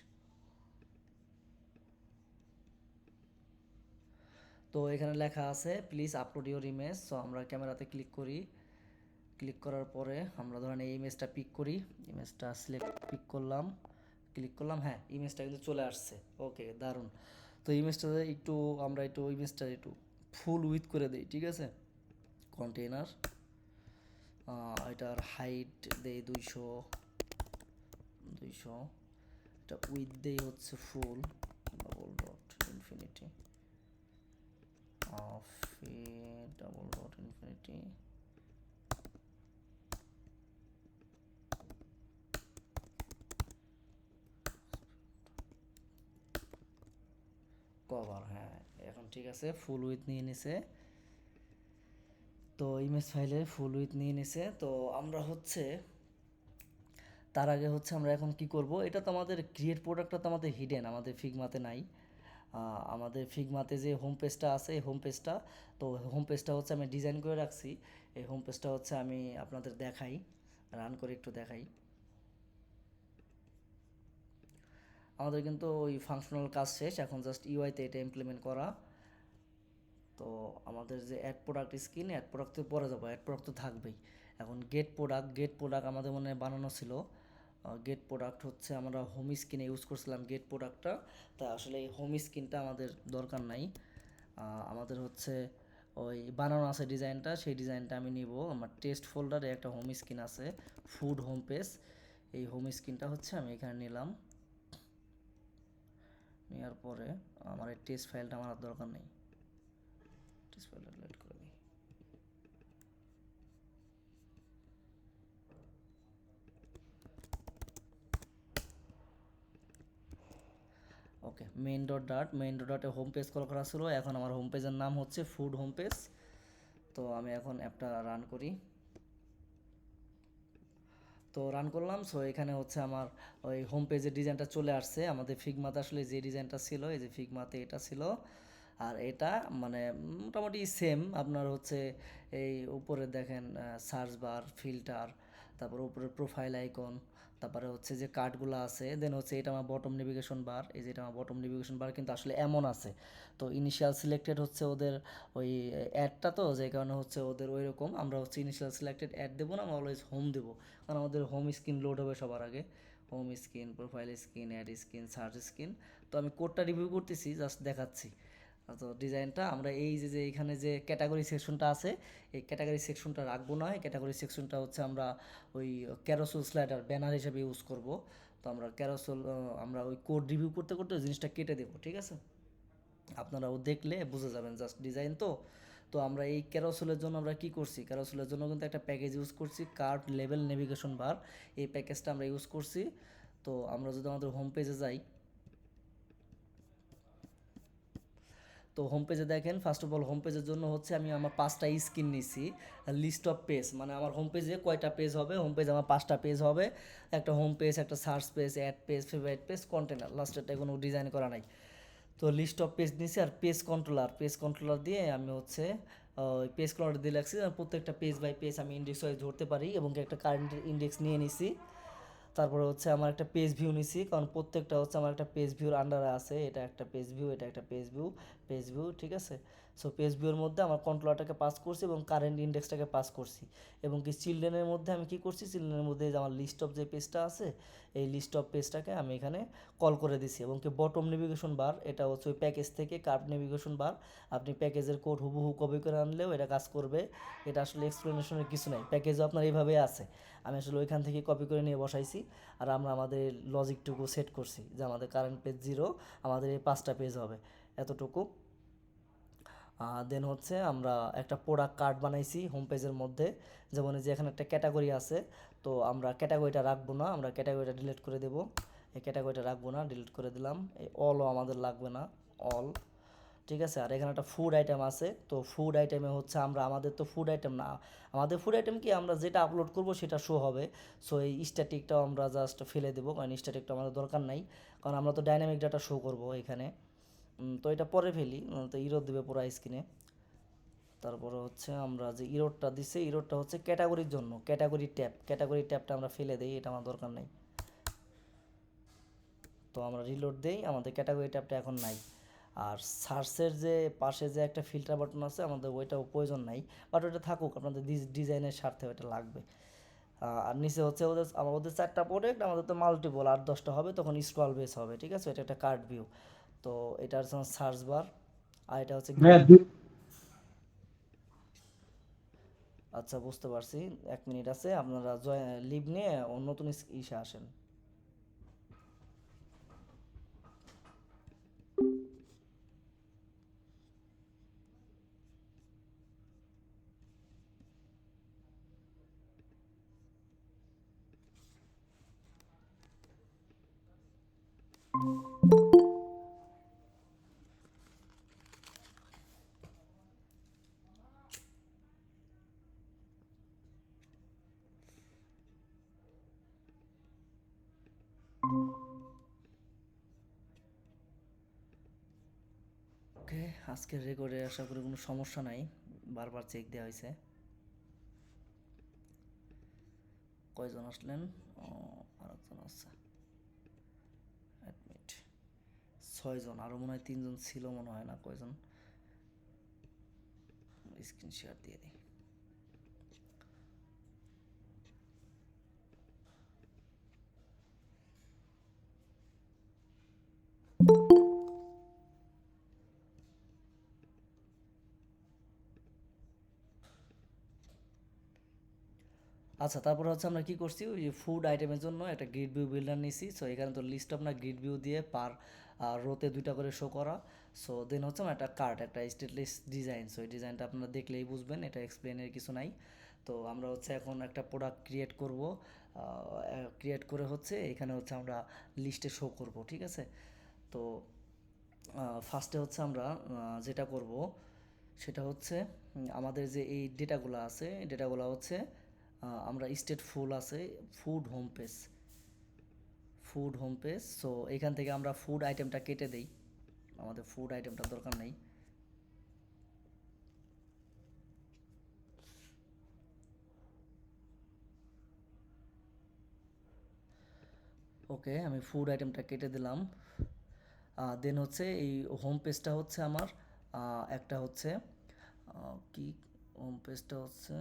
তো এখানে লেখা আছে please upload your image. So আমরা ক্যামেরাতে ক্লিক করি, ক্লিক করার পরে আমরা ধরেন এই ইমেজটা পিক করি, ইমেজটা ক্লিক করলাম, হ্যাঁ ইমেজটা কিন্তু চলে আসছে। ওকে দারুণ। তো ইমেজটা আমরা ইমেজটা একটু ফুল উইথ করে দিই, ঠিক আছে। কন্টেইনার এটার হাইট দেই 200, এটা উইথ দেই হচ্ছে full, double dot infinity double dot infinity, cover, হ্যাঁ এখন ঠিক আছে, ফুল উইথ নিয়ে নিছে। তো ইমেজ ফাইলে ফুল উইথ নিয়ে নিছে। তো আমরা হচ্ছে তার আগে হচ্ছে আমরা এখন কি করব, এটা তো আমাদের ক্রিয়েট প্রোডাক্টটা তো আমাদের হিডেন, আমাদের ফিগমাতে নাই। আমাদের ফিগমাতে যে হোম পেজটা আছে এই হোম পেজটা, তো হোম পেজটা হচ্ছে আমি ডিজাইন করে রাখছি। এই হোম পেজটা হচ্ছে আমি আপনাদের দেখাই, রান করে একটু দেখাই। আমাদের কিন্তু ওই ফাংশনাল কাজ শেষ, এখন জাস্ট ইউআইতে এটা ইমপ্লিমেন্ট করা। তো আমাদের যে add product screen, add product তো পরে যাবো, অ্যাড প্রোডাক্ট তো থাকবেই। এখন গেট প্রোডাক্ট আমাদের মনে হয় বানানো ছিল। গেট প্রোডাক্ট হচ্ছে আমরা হোম স্ক্রিনে ইউজ করছিলাম গেট প্রোডাক্টটা, তাই আসলে এই হোম স্ক্রিনটা আমাদের দরকার নাই। আমাদের হচ্ছে ওই বানানো আছে ডিজাইনটা, সেই ডিজাইনটা আমি নিব। আমার টেস্ট ফোল্ডারে একটা হোম স্ক্রিন আছে, ফুড হোম পেজ, এই হোম স্ক্রিনটা হচ্ছে আমি এখানে নিলাম। নেওয়ার পরে আমার এই টেস্ট ফাইলটা আমার আর দরকার নেই, টেস্ট ফাইলটা ডিলিট করে দিই। ওকে, মেইন ডট ডটে হোম পেজ কল করা ছিল, এখন আমার হোম পেজের নাম হচ্ছে ফুড হোম পেজ। তো আমি এখন অ্যাপটা রান করি। তো রান করলাম। সো এখানে হচ্ছে আমার ওই হোম পেজের ডিজাইনটা চলে আসছে। আমাদের ফিগমাতে আসলে যে ডিজাইনটা ছিল, এই যে ফিগমাতে এটা ছিল, আর এটা মানে মোটামুটি সেম। আপনার হচ্ছে এই উপরে দেখেন সার্চ বার, ফিল্টার, তারপর উপরে প্রোফাইল আইকন, তারপরে হচ্ছে যে কার্ডগুলো আছে, দেন হচ্ছে এটা আমার বটম নেভিগেশন বার, এই যে এটা আমার বটম নেভিগেশন বার কিন্তু আসলে এমন আছে। তো ইনিশিয়াল সিলেক্টেড হচ্ছে ওদের ওই অ্যাডটা, তো যে কারণে হচ্ছে ওদের ওই রকম। আমরা হচ্ছে ইনিশিয়াল সিলেক্টেড অ্যাড দেবো না, আমরা অলওয়েজ হোম দেবো, কারণ আমাদের হোম স্ক্রিন লোড হবে সবার আগে। Home screen, profile screen, add screen, search screen. তো আমি কোডটা রিভিউ করতেছি, জাস্ট দেখাচ্ছি। তো ডিজাইনটা আমরা এই যে এখানে যে ক্যাটাগরি সেকশনটা আছে, এই ক্যাটাগরি সেকশনটা রাখবো না। এই ক্যাটাগরি সেকশনটা হচ্ছে আমরা ওই ক্যারোসেল স্লাইডার ব্যানার হিসেবে ইউজ করব। তো আমরা ক্যারোসেল, আমরা ওই কোড রিভিউ করতে করতে জিনিসটা কেটে দেবো, ঠিক আছে? আপনারাও দেখলে বুঝে যাবেন, জাস্ট ডিজাইন তো। তো আমরা এই ক্যারোসেলের জন্য আমরা কি করছি, ক্যারোসেলের জন্য কিন্তু একটা প্যাকেজ ইউজ করছি, কার্ট লেভেল নেভিগেশন বার, এই প্যাকেজটা আমরা ইউজ করছি। তো আমরা যদি আমাদের হোম পেজে যাই, তো হোম পেজে দেখেন, ফার্স্ট অফ অল হোম পেজের জন্য হচ্ছে আমি আমার 5টা স্ক্রিন নিছি। লিস্ট অফ পেজ মানে আমার হোম পেজে কয়টা পেজ হবে, হোম পেজ আমার 5টা পেজ হবে। একটা হোম পেজ, একটা search page, add page, favourite page, container, লাস্টেরটা কোনো ডিজাইন করা নাই। তো লিস্ট অফ পেজ নিছি, আর পেজ কন্ট্রোলার দিয়ে আমি হচ্ছে ওই পেজ কন্ট্রোলার দিয়ে রাখছি, আর প্রত্যেকটা পেজ বাই পেজ আমি ইন্ডেক্স ওয়াইজ ধরতে পারি, এবং একটা কারেন্ট ইন্ডেক্স নিয়ে নিছি। তারপরে হচ্ছে আমার একটা পেজ ভিউ নিছি, কারণ প্রত্যেকটা হচ্ছে আমার একটা পেজ ভিউর আন্ডারে আছে। এটা একটা পেজ ভিউ, এটা একটা পেজ ভিউ, ঠিক আছে? সো পেজ ভিউর মধ্যে আমার কন্ট্রোলারটাকে পাস করছি এবং কারেন্ট ইন্ডেক্সটাকে পাস করছি। এবং কি চিলড্রেনের মধ্যে আমি কি করছি, চিলড্রেনের মধ্যে যে আমার লিস্ট অফ যে পেজটা আছে, এই লিস্ট অফ পেজটাকে আমি এখানে কল করে দিছি। এবং কি বটম নেভিগেশন বার, এটা হচ্ছে ওই প্যাকেজ থেকে কার্ভ নেভিগেশন বার। আপনি প্যাকেজের কোড হুবহু কপি করে আনলেও এটা কাজ করবে। এটা আসলে এক্সপ্লেনেশনের কিছু নাই, প্যাকেজও আপনার এইভাবে আছে। আমি আসলে ওইখান থেকে কপি করে নিয়ে বসাইছি। আর আমরা আমাদের লজিকটুকু সেট করছি যে আমাদের কারেন্ট পেজ 0, আমাদের এই 5টা পেজ হবে, এতটুকু। দেন হচ্ছে আমরা একটা প্রোডাক্ট কার্ড বানাইছি হোম পেজের মধ্যে। যেমন যে এখানে একটা ক্যাটাগরি আছে, তো আমরা ক্যাটাগরিটা রাখবো না, আমরা ক্যাটাগরিটা ডিলিট করে দেবো। এই ক্যাটাগরিটা রাখবো না, ডিলিট করে দিলাম। এই অলও আমাদের লাগবে না, অল, ঠিক আছে? আর এখানে একটা ফুড আইটেম আছে, তো ফুড আইটেমে হচ্ছে আমাদের তো ফুড আইটেম না, আমাদের ফুড আইটেম কি, আমরা যেটা আপলোড করব সেটা শো হবে। সো এই স্ট্যাটিকটাও আমরা জাস্ট ফেলে দেবো, কারণ স্ট্যাটিকটা আমাদের দরকার নাই, কারণ আমরা তো ডাইনামিক ডাটা শো করব এখানে। তো এটা পরে ফেলি, তো ইরোর দেবে পুরো স্ক্রিনে। তারপরে হচ্ছে আমরা যে ইরোরটা দিছে, ইরোরটা হচ্ছে ক্যাটাগরির জন্য, ক্যাটাগরি ট্যাবটা আমরা ফেলে দিই, এটা আমার দরকার নাই। তো আমরা রিলোড দেই, আমাদের ক্যাটাগরি ট্যাবটা এখন নাই। আর সার্চের যে পাশে যে একটা ফিল্টার বাটন আছে, আমাদের ওইটাও প্রয়োজন নাই, বাট ওইটা থাকুক, আপনাদের ডিজাইনের স্বার্থে ওইটা লাগবে। আর নিচে হচ্ছে ওদের 4টা প্রোডাক্ট, আমাদের তো মাল্টিপল 8-10টা হবে, তখন স্ক্রল বেস হবে, ঠিক আছে? এটা একটা কার্ড ভিউ। তো এটা হচ্ছে সার্চ বার, আর এটা হচ্ছে ভাইয়া দুই- আচ্ছা, বুঝতে পারছি। 1 মিনিট আছে, আপনারা লিভ নিয়ে নতুন ইসে আসেন। ওকে, আজকের রেকর্ডে আশা করি কোনো সমস্যা নাই, বারবার চেক দেওয়া হয়েছে। কয়জন আসলেন? ও, আরেকজন আছে, অ্যাডমিট 6 জন, আরও মনে হয় 3জন ছিল মনে হয়, না কয়জন, স্ক্রিন শেয়ার দিয়ে দিই। আচ্ছা, তারপরে হচ্ছে আমরা কি করছি, ওই ফুড আইটেমের জন্য একটা গ্রিড ভিউ বিল্ডার নিছি। সো এখানে তো লিস্ট অফ না গ্রিড ভিউ দিয়ে পার রোতে 2টা করে শো করা। সো দেন হচ্ছে আমার একটা কার্ড, একটা স্টেটলেস ডিজাইন। সো এই ডিজাইনটা আপনারা দেখলেই বুঝবেন, এটা এক্সপ্লেনের কিছু নাই। তো আমরা হচ্ছে এখন একটা প্রোডাক্ট ক্রিয়েট করব, ক্রিয়েট করে হচ্ছে এখানে হচ্ছে আমরা লিস্টে শো করব, ঠিক আছে। তো ফার্স্টে হচ্ছে আমরা যেটা করব সেটা হচ্ছে আমাদের যে এই ডেটাগুলো আছে, এই ডেটাগুলো হচ্ছে আমরা স্টেট ফুল আছে, ফুড হোম পেজ। সো এখান থেকে আমরা ফুড আইটেমটা কেটে দেই, আমাদের ফুড আইটেমটা দরকার নেই। ওকে, আমি ফুড আইটেমটা কেটে দিলাম। দেন হচ্ছে এই হোম পেজটা হচ্ছে আমার একটা হচ্ছে কি, হোম পেজটা হচ্ছে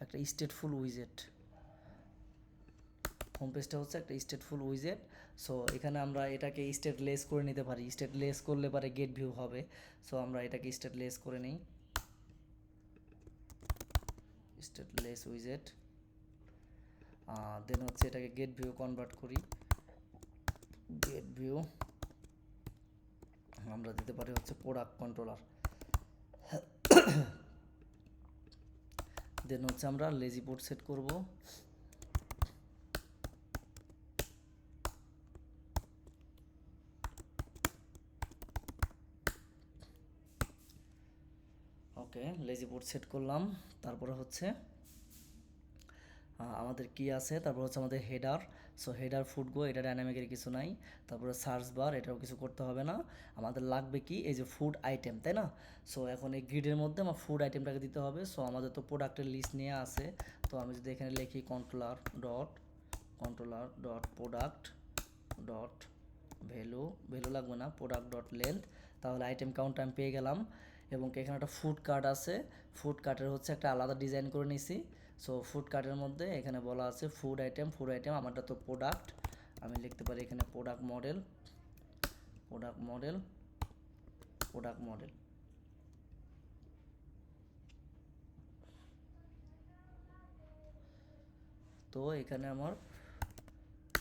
একটা স্টেটফুল উইজেট। হোম পেজটা হচ্ছে একটা স্টেটফুল উইজেট। সো এখানে আমরা এটাকে স্টেটলেস করে নিতে পারি, স্টেটলেস করলে পারে গেট ভিউ হবে। সো আমরা এটাকে স্টেটলেস করে নিই, স্টেটলেস উইজেট। দেন হচ্ছে এটাকে গেট ভিউ কনভার্ট করি, গেট ভিউ আমরা দিতে পারি হচ্ছে প্রোডাক্ট কন্ট্রোলার। দেন হচ্ছে আমরা লেজি পোর্ট সেট করব। ওকে, লেজি পোর্ট সেট করলাম। তারপরে হচ্ছে আমাদের কি আছে, তারপর হচ্ছে আমাদের হেডার। সো হেডার ফুটগো, এটা ডাইনামিকের কিছু নাই। তারপরে সার্চ বার, এটাও কিছু করতে হবে না। আমাদের লাগবে কি, এই যে ফুড আইটেম, তাই না। সো এখন এই গ্রিডের মধ্যে আমার ফুড আইটেমটাকে দিতে হবে। সো আমাদের তো প্রোডাক্টের লিস্ট নিয়ে আছে। তো আমি যদি এখানে লিখি controller dot product dot value লাগবে না, প্রোডাক্ট ডট লেন্থ, তাহলে আইটেম কাউন্ট আমি পেয়ে গেলাম। এবং এখানে একটা ফুড কার্ট আছে, ফুড কার্টের হচ্ছে একটা আলাদা ডিজাইন করে নিছি। সো ফুড কার্টের মধ্যে এখানে বলা আছে ফুড আইটেম, আমারটা তো প্রোডাক্ট, আমি লিখতে পারি এখানে প্রোডাক্ট মডেল। তো এখানে আমার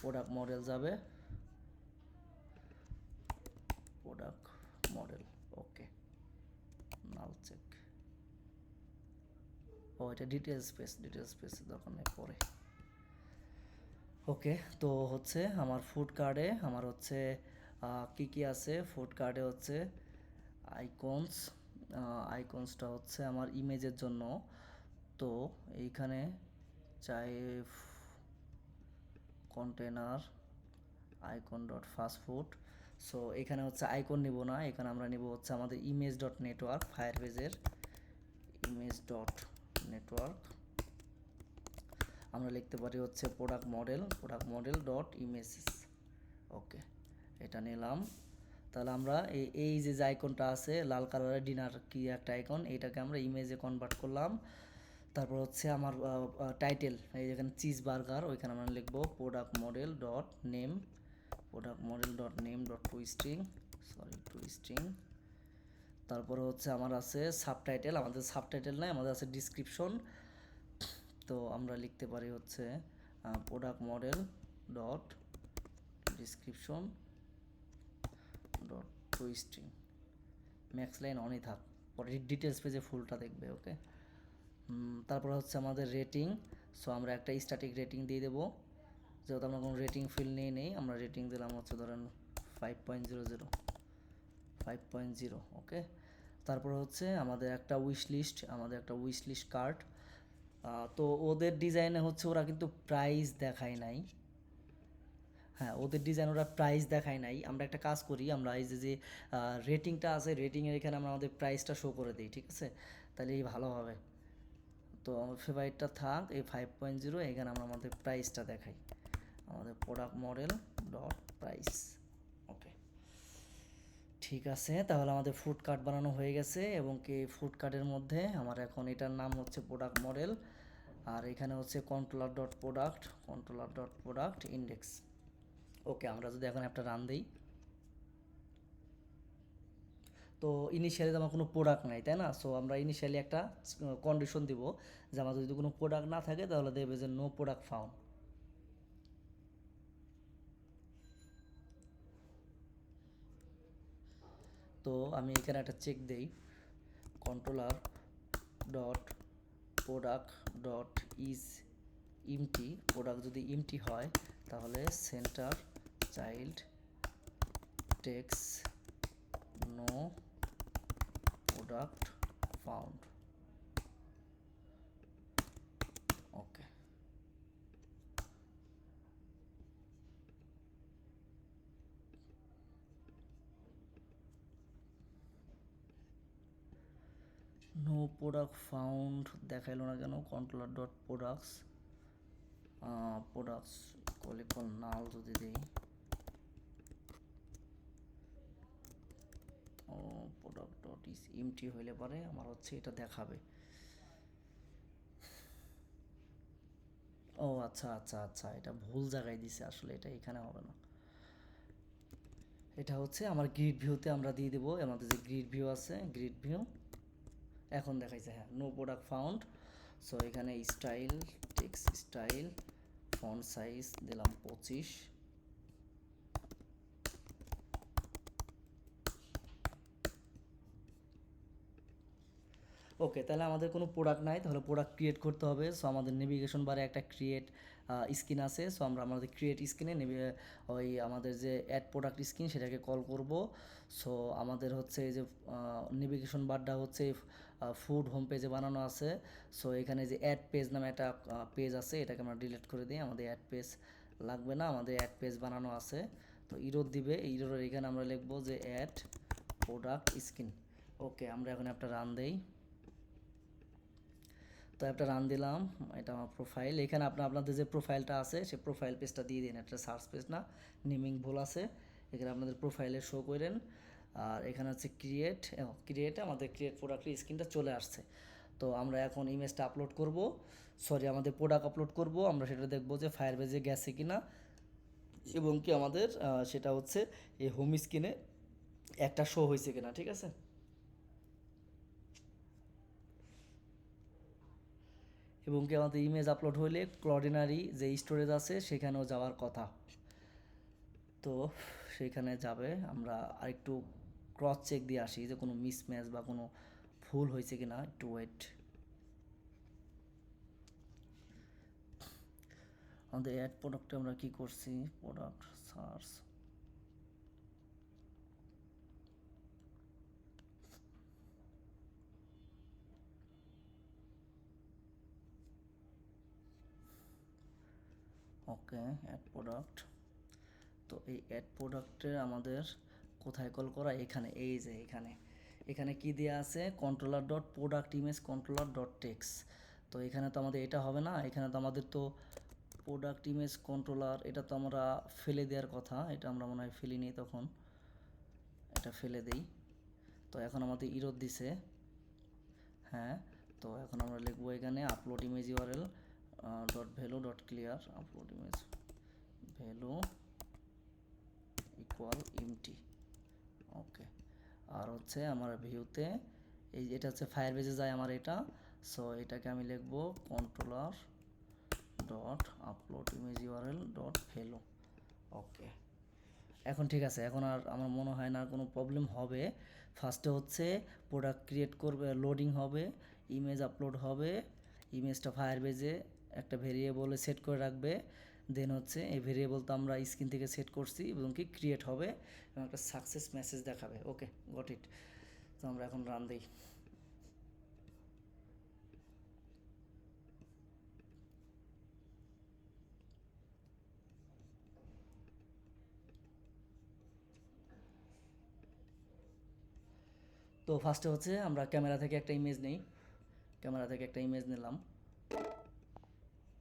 প্রোডাক্ট মডেল যাবে, প্রোডাক্ট মডেল। ওকে, নাল চেক। ও, এটা ডিটেলস স্পেস দরকার নেই, পরে। ওকে, তো হচ্ছে আমার ফুড কার্ডে আমার হচ্ছে কি কি আছে, ফুড কার্ডে হচ্ছে আইকনসটা হচ্ছে আমার ইমেজের জন্য। তো এইখানে চাই container icon dot fast food. So এখানে হচ্ছে আইকন নিব না, এখানে আমরা নিব হচ্ছে আমাদের ইমেজ ডট নেটওয়ার্ক, ফায়ারবেজের ইমেজ ডট নেটওয়ার্ক। আমরা লিখতে পারি হচ্ছে product model dot images. Okay, এটা নিলাম। তাহলে আমরা এই যে আইকনটা আছে লাল কালারের ডিনার কি একটা আইকন, এটাকে আমরা ইমেজে কনভার্ট করলাম। তারপর হচ্ছে আমার টাইটেল, এই যেখানে চিজ বার্গার, ওইখানে আমরা লিখবো product model dot name dot twisting. তারপরে হচ্ছে আমার আছে সাবটাইটেল, আমাদের সাবটাইটেল নাই, আমাদের আছে ডিসক্রিপশন। তো আমরা লিখতে পারি হচ্ছে product model dot description dot to string. Max line অনই থাক, পরে ডিটেলস পেজে ফুলটা দেখবে। ওকে, তারপর হচ্ছে আমাদের রেটিং। সো আমরা একটা স্ট্যাটিক রেটিং দিয়ে দেবো, যেহেতু আমরা কোনো রেটিং ফিল নিয়ে নেই, আমরা রেটিং দিলাম হচ্ছে ধরেন 5.0। ওকে, তারপর হচ্ছে আমাদের একটা উইশ লিস্ট কার্ড। তো ওদের ডিজাইনে হচ্ছে ওরা কিন্তু প্রাইস দেখায় নাই, হ্যাঁ, ওদের ডিজাইন ওরা প্রাইস দেখায় নাই। আমরা একটা কাজ করি, আমরা এই যে রেটিংটা আছে, রেটিংয়ের এখানে আমরা আমাদের প্রাইসটা শো করে দিই, ঠিক আছে? তাহলে এই ভালো হবে। তো আমার ফেভারিটটা থাক এই 5.0, এখানে আমরা আমাদের প্রাইসটা দেখাই, আমাদের প্রোডাক্ট মডেল ডট প্রাইস। ওকে, ঠিক আছে, তাহলে আমাদের ফুড কার্ট বানানো হয়ে গেছে, এবং কি ফুড কার্টের মধ্যে আমার এখন এটার নাম হচ্ছে প্রোডাক্ট মডেল, আর এখানে হচ্ছে কন্ট্রোলার ডট প্রোডাক্ট ইন্ডেক্স। ওকে, আমরা যদি এখন একটা রান দিই, তো ইনিশিয়ালি আমার কোনো প্রোডাক্ট নাই, তাই না? সো আমরা ইনিশিয়ালি একটা কন্ডিশন দিব যে আমাদের যদি কোনো প্রোডাক্ট না থাকে তাহলে দেবে যে নো প্রোডাক্ট ফাউন্ড। তো আমি এখানে একটা চেক দেই, controller dot product dot is empty, product যদি ইমটি হয় তাহলে centre child text no product found. Okay, no product found দেখাইলো না কেন? কন্ট্রোলার ডট প্রোডাক্টস কলিকল নাল যদি দিই, ও প্রোডাক্ট ডট ইজ এমটি হইলে পারে আমার হচ্ছে এটা দেখাবে। ও আচ্ছা আচ্ছা আচ্ছা, এটা ভুল জায়গায় দিছে, আসলে এটা এখানে হবে না, এটা হচ্ছে আমার গ্রিড ভিউতে আমরা দিয়ে দেবো। আমাদের যে গ্রিড ভিউ আছে, গ্রিড ভিউ এখন দেখাইছে, হ্যাঁ, নো প্রোডাক্ট ফাউন্ড। সো এখানে style text style font size দিলাম 25। ওকে, তাহলে আমাদের কোনো প্রোডাক্ট নাই, তাহলে প্রোডাক্ট ক্রিয়েট করতে হবে। সো আমাদের নেভিগেশন বারে একটা ক্রিয়েট স্ক্রিন আছে, সো আমরা আমাদের ক্রিয়েট স্ক্রিনে ওই আমাদের যে অ্যাড প্রোডাক্ট স্ক্রিন সেটাকে কল করব। সো আমাদের হচ্ছে এই যে নেভিগেশন বারটা হচ্ছে ফুড হোম পেজে বানানো আছে। সো এখানে যে অ্যাড পেজ নামে একটা পেজ আছে, এটাকে আমরা ডিলিট করে দিই, আমাদের অ্যাড পেজ লাগবে না, আমাদের অ্যাড পেজ বানানো আছে। তো ইরোর দিবে, ইরোর এখানে আমরা লিখবো যে অ্যাড প্রোডাক্ট স্ক্রিন। ওকে, আমরা এখন একটা রান দেই, তো একটা রান দিলাম, এটা আমার প্রোফাইল। এখানে আপনাদের যে প্রোফাইলটা আছে সেই প্রোফাইল পেজটা দিয়ে দিন, একটা সার্চ পেজ না, নেমিং ভুল আছে, এখানে আপনাদের প্রোফাইলে শো করেন। আর এখানে হচ্ছে ক্রিয়েটে আমাদের ক্রিয়েট প্রোডাক্টের স্ক্রিনটা চলে আসছে। তো আমরা এখন ইমেজটা আপলোড করব, আমাদের প্রোডাক্ট আপলোড করব, আমরা সেটা দেখব যে ফায়ারবেজে গেছে কিনা, এবং কি আমাদের সেটা হচ্ছে এই হোম স্ক্রিনে একটা শো হয়েছে কিনা, ঠিক আছে? এবং কি আমাদের ইমেজ আপলোড হলে ক্লডিনারি যে স্টোরেজ আছে সেখানেও যাওয়ার কথা, তো সেখানে যাবে। আমরা আরেকটু ক্রস চেক দিয়ে আসি যে কোনো মিসম্যাচ বা কোনো ভুল হয়েছে কিনা, একটু ওয়েট। আমাদের অ্যাড প্রোডাক্টে আমরা কি করছি, প্রোডাক্ট সার্চ, ওকে, অ্যাড প্রোডাক্ট। তো এই অ্যাড প্রোডাক্টের আমাদের কোথায় কল করা, এখানে, এই যে এখানে, এখানে কি দেওয়া আছে, controller dot product image controller dot text. তো এখানে তো আমাদের এটা হবে না, এখানে তো আমাদের তো প্রোডাক্ট ইমেজ কন্ট্রোলার, এটা তো আমরা ফেলে দেওয়ার কথা, এটা আমরা মনে হয় ফেলিনি, তখন এটা ফেলে দেই। তো এখন আমাদের ইরোর দিছে, হ্যাঁ। তো এখন আমরা লিখবো এখানে upload image URL dot value dot clear, upload image value equal empty. Okay, আর হচ্ছে আমার ভিউতে এই এটা হচ্ছে ফায়ারবেজে যায় আমার এটা। সো এটাকে আমি লিখবো controller dot upload image URL dot value. Okay, এখন ঠিক আছে, এখন আর আমার মনে হয় না কোনো প্রবলেম হবে। ফার্স্টে হচ্ছে প্রোডাক্ট ক্রিয়েট করবে, লোডিং হবে, ইমেজ আপলোড হবে, ইমেজটা ফায়ারবেজে একটা ভেরিয়েবলে সেট করে রাখবে, দেন হচ্ছে এই ভেরিয়েবল তো আমরা স্ক্রিন থেকে সেট করছি, এবং কি ক্রিয়েট হবে এবং একটা সাকসেস মেসেজ দেখাবে। ওকে, গট ইট। তো আমরা এখন রান দিই। তো ফার্স্টে হচ্ছে আমরা ক্যামেরা থেকে একটা ইমেজ নিই, ক্যামেরা থেকে একটা ইমেজ নিলাম।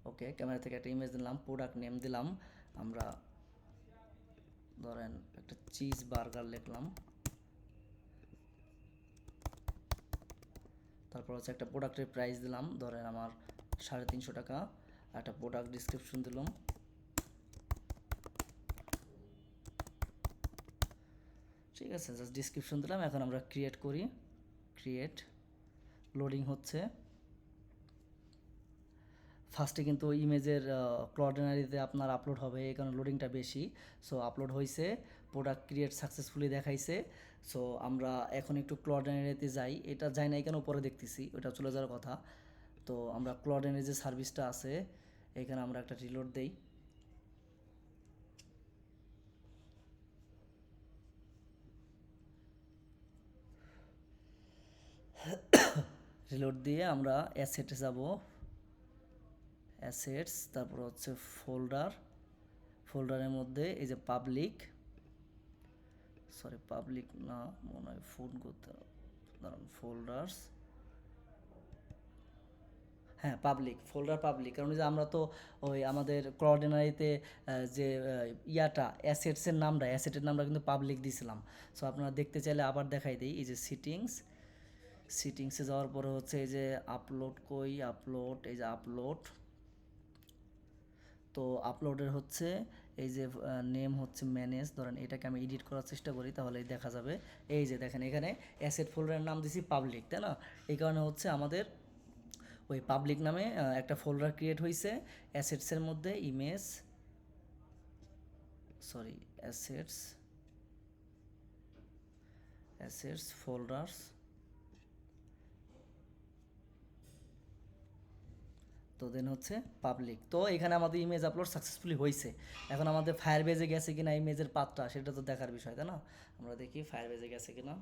ওকে, ক্যামেরা থেকে একটা ইমেজ নিলাম, প্রোডাক্ট নেম দিলাম আমরা, ধরেন একটা চিজ বার্গার লিখলাম। তারপর হচ্ছে একটা প্রোডাক্টের প্রাইস দিলাম, ধরেন আমার 350 টাকা। একটা প্রোডাক্ট ডিসক্রিপশন দিলাম। ঠিক আছে, জাস্ট ডিসক্রিপশন দিলাম। এখন আমরা ক্রিয়েট করি, ক্রিয়েট, লোডিং হচ্ছে। ফার্স্টে কিন্তু ইমেজের ক্লডেনারিতে আপনার আপলোড হবে, এই কারণে লোডিংটা বেশি। সো আপলোড হয়েছে, প্রোডাক্ট ক্রিয়েট সাকসেসফুলি দেখাইছে। সো আমরা এখন একটু ক্লডেনারিতে যাই, এটা যাই না এখানে উপরে দেখতেছি, ওটা চলে যাওয়ার কথা। তো আমরা ক্লডেনারি যে সার্ভিসটা আছে এখানে আমরা একটা রিলোড দেই। রিলোড দিয়ে আমরা অ্যাসেটে যাব, অ্যাসেটস, তারপর হচ্ছে ফোল্ডার, ফোল্ডারের মধ্যে এই যে পাবলিক, সরি পাবলিক না, মনে হয় ফোন করতে, দাঁড়ান, ফোল্ডার্স, হ্যাঁ পাবলিক, ফোল্ডার পাবলিক। কারণ যে আমরা তো ওই আমাদের ক্লডেনারিতে যে ইয়াটা অ্যাসেটসের নামটা, অ্যাসেটের নামটা কিন্তু পাবলিক দিয়েছিলাম। সো আপনারা দেখতে চাইলে আবার দেখাই দিই, এই যে সিটিংস, সিটিংসে যাওয়ার পরে হচ্ছে এই যে আপলোড, কই আপলোড, এই যে আপলোড। তো আপলোডের হচ্ছে এই যে নেম হচ্ছে ম্যানেজ, ধরেন এটাকে আমি এডিট করার চেষ্টা করি তাহলে দেখা যাবে। এই যে দেখেন এখানে অ্যাসেট ফোল্ডারের নাম দিছি পাবলিক, তাই না? এই কারণে হচ্ছে আমাদের ওই পাবলিক নামে একটা ফোল্ডার ক্রিয়েট হয়েছে অ্যাসেটসের মধ্যে, image, sorry assets, assets folders. তো দেন হচ্ছে পাবলিক। তো এখানে আমাদের ইমেজ আপলোড সাকসেসফুলি হয়েছে। এখন আমাদের ফায়ারবেজে গেছে কিনা ইমেজের পাথটা সেটা তো দেখার বিষয়, তাই না? আমরা দেখি ফায়ারবেজে গেছে কিনা।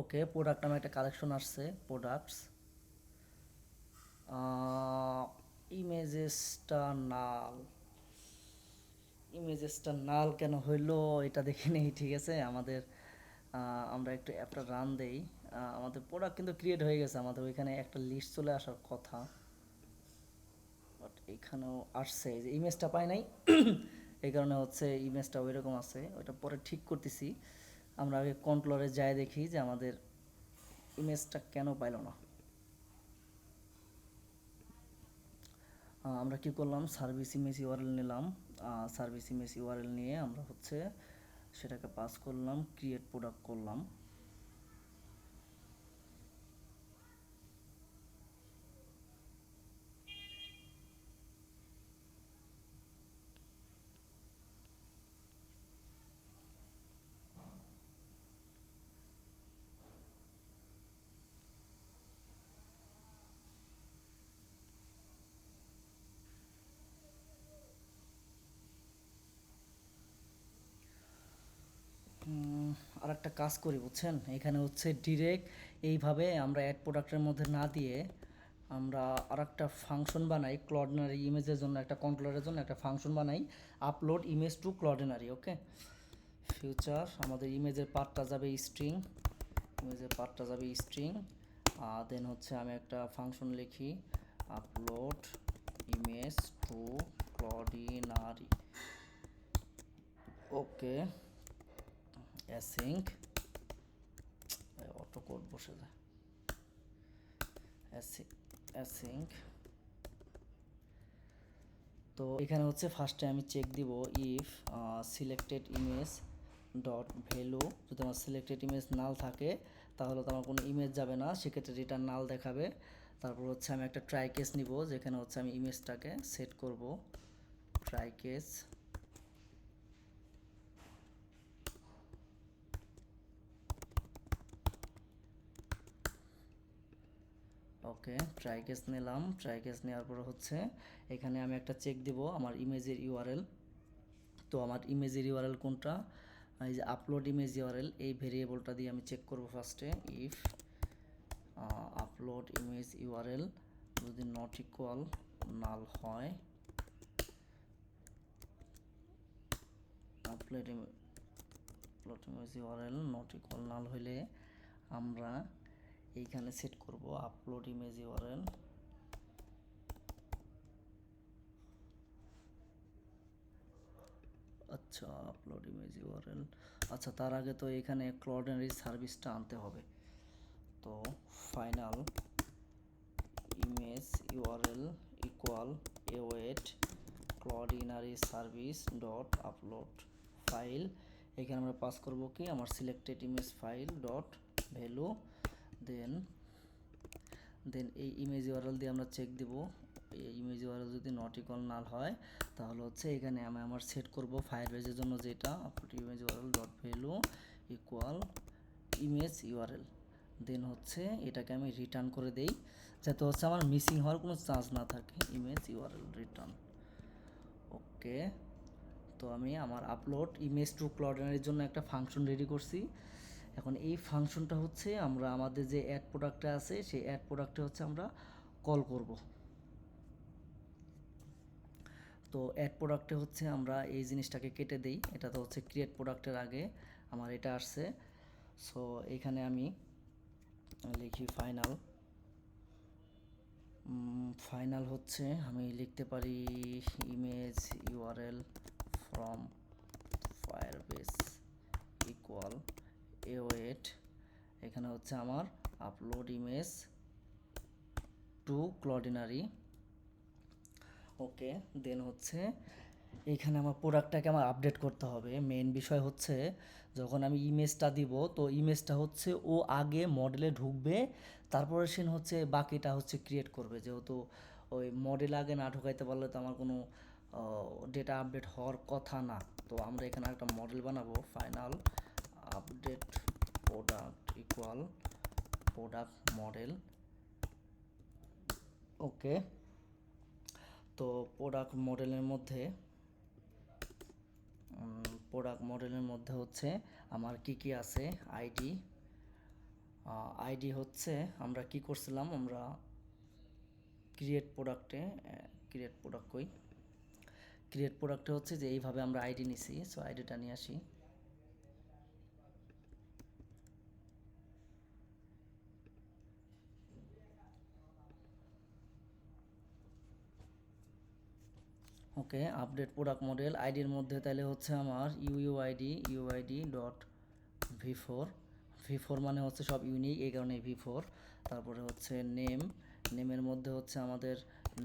ওকে, প্রোডাক্ট নামে একটা কালেকশন আসছে, প্রোডাক্টস, ইমেজেসটা নাল, ইমেজেসটা নাল কেন হইলো এটা দেখে নেই। ঠিক আছে, আমাদের আমরা একটু অ্যাপটা রান দেই। আমাদের প্রোডাক্ট কিন্তু ক্রিয়েট হয়ে গেছে, আমাদের ওইখানে একটা লিস্ট চলে আসার কথা, বাট এখানেও আসছে, যে ইমেজটা পাই নাই এই কারণে হচ্ছে ইমেজটা ওই রকম আছে, ওইটা পরে ঠিক করতেছি। আমরা আগে কন্ট্রোলারে যাই দেখি যে আমাদের ইমেজটা কেন পাইল না। আমরা কি করলাম, সার্ভিস ইমেজ ইউআরএল নিলাম, সার্ভিস ইমেজ ইউআরএল নিয়ে আমরা হচ্ছে সেটাকে পাস করলাম, ক্রিয়েট প্রোডাক্ট করলাম। আর একটা কাজ করি বুঝছেন, এখানে হচ্ছে ডিরেক্ট এইভাবে আমরা অ্যাড প্রোডাক্টের মধ্যে না দিয়ে আমরা আর একটা ফাংশন বানাই, ক্লডেনারি ইমেজের জন্য একটা কন্ট্রোলারের জন্য একটা ফাংশন বানাই, upload image to Cloudinary. Okay, future, আমাদের ইমেজের পার্টটা যাবে স্ট্রিং, ইমেজের পার্টটা যাবে স্ট্রিং। দেন হচ্ছে আমি একটা ফাংশন লিখি, upload image to Cloudinary. Okay, async, auto code বসে যায়, অ্যাসিঙ্ক। তো এখানে হচ্ছে ফার্স্টে আমি চেক দিব if selected image dot value, যদি আমার সিলেক্টেড ইমেজ নাল থাকে তাহলে তো আমার কোনো ইমেজ যাবে না, সেক্ষেত্রে রিটার্ন নাল দেখাবে। তারপর হচ্ছে আমি একটা ট্রাই কেস নিব, যেখানে হচ্ছে আমি ইমেজটাকে সেট করব, ট্রাই কেস। ওকে, ট্রাই কেস নিলাম, ট্রাই কেস নেওয়ার পর হচ্ছে এখানে আমি একটা চেক দিব আমার ইমেজের ইউআরএল। তো আমার ইমেজের ইউআরএল কোনটা, এই যে আপলোড ইমেজ ইউআরএল, এই ভেরিয়েবলটা দিয়ে আমি চেক করব ফার্স্টে, ইফ আপলোড ইমেজ ইউআরএল যদি নট ইকুয়াল নাল হয় upload image URL not equal null হইলে আমরা এইখানে সেট করব আপলোড ইমেজ ইউআরএল আচ্ছা আপলোড ইমেজ ইউআরএল আচ্ছা তার আগে তো এখানে ক্লডেনারি সার্ভিসটা আনতে হবে তো final image URL equal await Cloudinary service dot upload file এখানে আমরা পাস করব কি আমার selected image file dot value then এই ইমেজ ইউআরএল দিয়ে আমরা চেক দেব এই ইমেজ ইউআরএল যদি নট ইকুয়াল নাল হয় তাহলে হচ্ছে এখানে আমি আমার সেট করব ফায়ারবেজের জন্য যেটা upload image URL dot value equal image URL then হচ্ছে এটাকে আমি রিটার্ন করে দেই যাতে হচ্ছে আমার মিসিং হওয়ার কোনো চান্স না থাকে ইমেজ ইউআরএল রিটার্ন ওকে তো আমি আমার আপলোড ইমেজ টু ক্লডেনারির জন্য একটা ফাংশন রেডি করছি এখন এই ফাংশনটা হচ্ছে আমরা আমাদের যে অ্যাড প্রোডাক্টটা আছে সেই অ্যাড প্রোডাক্টে হচ্ছে আমরা কল করব তো অ্যাড প্রোডাক্টে হচ্ছে আমরা এই জিনিসটাকে কেটে দেই এটা তো হচ্ছে ক্রিয়েট প্রোডাক্টের আগে আমার এটা আসছে সো এখানে আমি লিখি ফাইনাল হচ্ছে আমি লিখতে পারি image URL from Firebase equal await এখানে হচ্ছে আমার আপলোড ইমেজ টু ক্লডেনারি ওকে দেন হচ্ছে এইখানে আমার প্রোডাক্টটাকে আমার আপডেট করতে হবে মেইন বিষয় হচ্ছে যখন আমি ইমেজটা দিব তো ইমেজটা হচ্ছে ও আগে মডেলে ঢুকবে তারপরে সে হচ্ছে বাকিটা হচ্ছে ক্রিয়েট করবে যেহেতু ওই মডেল আগে না ঢুকাইতে পারলে তো আমার কোনো ডেটা আপডেট হওয়ার কথা না তো আমরা এখানে একটা মডেল বানাবো final update product equal product model okay তো প্রোডাক্ট মডেলের মধ্যে হচ্ছে আমার কি আছে আইডি হচ্ছে আমরা কি করছিলাম আমরা ক্রিয়েট প্রোডাক্টে হচ্ছে যে এইভাবে আমরা আইডি নিছি সো আইডিটা নিয়ে আসি ওকে আপডেট প্রোডাক্ট মডেল আইডির মধ্যে তাহলে হচ্ছে আমার ইউআইডি ডট ভি ফোর মানে হচ্ছে সব ইউনিক এই কারণে ভি4 তারপরে হচ্ছে নেমের মধ্যে হচ্ছে আমাদের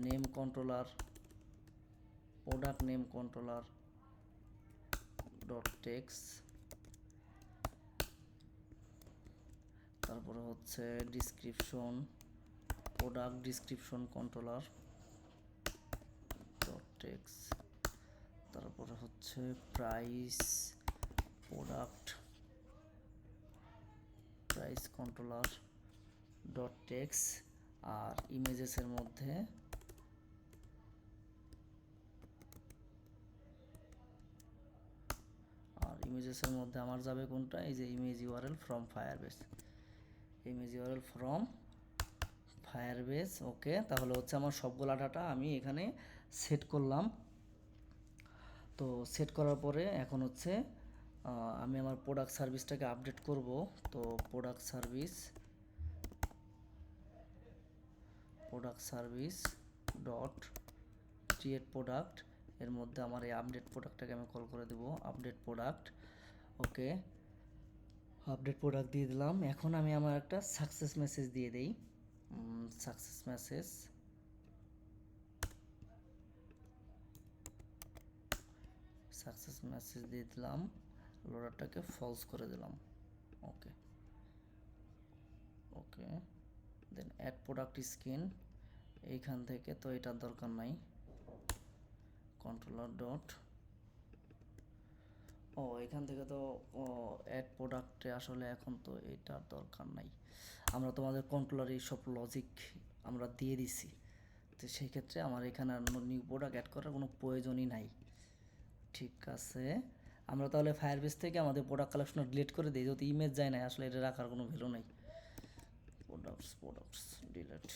name controller product name controller dot text তারপরে হচ্ছে product description controller dot text তারপরে হচ্ছে প্রাইস কন্ট্রোলার ডট টেক্সট আর ইমেজেসের মধ্যে আমার যাবে কোনটা এই যে ইমেজ ইউআরএল ফ্রম ফায়ারবেস ওকে তাহলে হচ্ছে আমার সবগুলা ডাটা আমি এখানে সেট করলাম তো সেট করার পরে এখন হচ্ছে আমি আমার প্রোডাক্ট সার্ভিসটাকে আপডেট করব তো product service dot create product এর মধ্যে আমার এই আপডেট প্রোডাক্টটাকে আমি কল করে দেব update product okay update product দিয়ে দিলাম এখন আমি আমার একটা সাকসেস মেসেজ দিয়ে দেই সাকসেস মেসেজ দিয়ে দিলাম লোডারটাকে ফলস করে দিলাম ওকে দেন অ্যাড প্রোডাক্ট স্ক্রিন এইখান থেকে তো এটার দরকার নাই কন্ট্রোলার ডট এখান থেকে তো অ্যাড প্রোডাক্টে আসলে এখন তো এটার দরকার নাই আমরা তোমাদের কন্ট্রোলার এইসব লজিক আমরা দিয়ে দিছি তো সেই ক্ষেত্রে আমার এখানে আর নিউ প্রোডাক্ট অ্যাড করার কোনো প্রয়োজনই নাই ঠিক আছে আমরা তাহলে ফায়ারবেস থেকে আমাদের প্রোডাক্ট কালেকশন ডিলিট করে দিই যদি ইমেজ যায় না আসলে এটা রাখার কোনো ভ্যালু নাই প্রোডাক্টস ডিলিট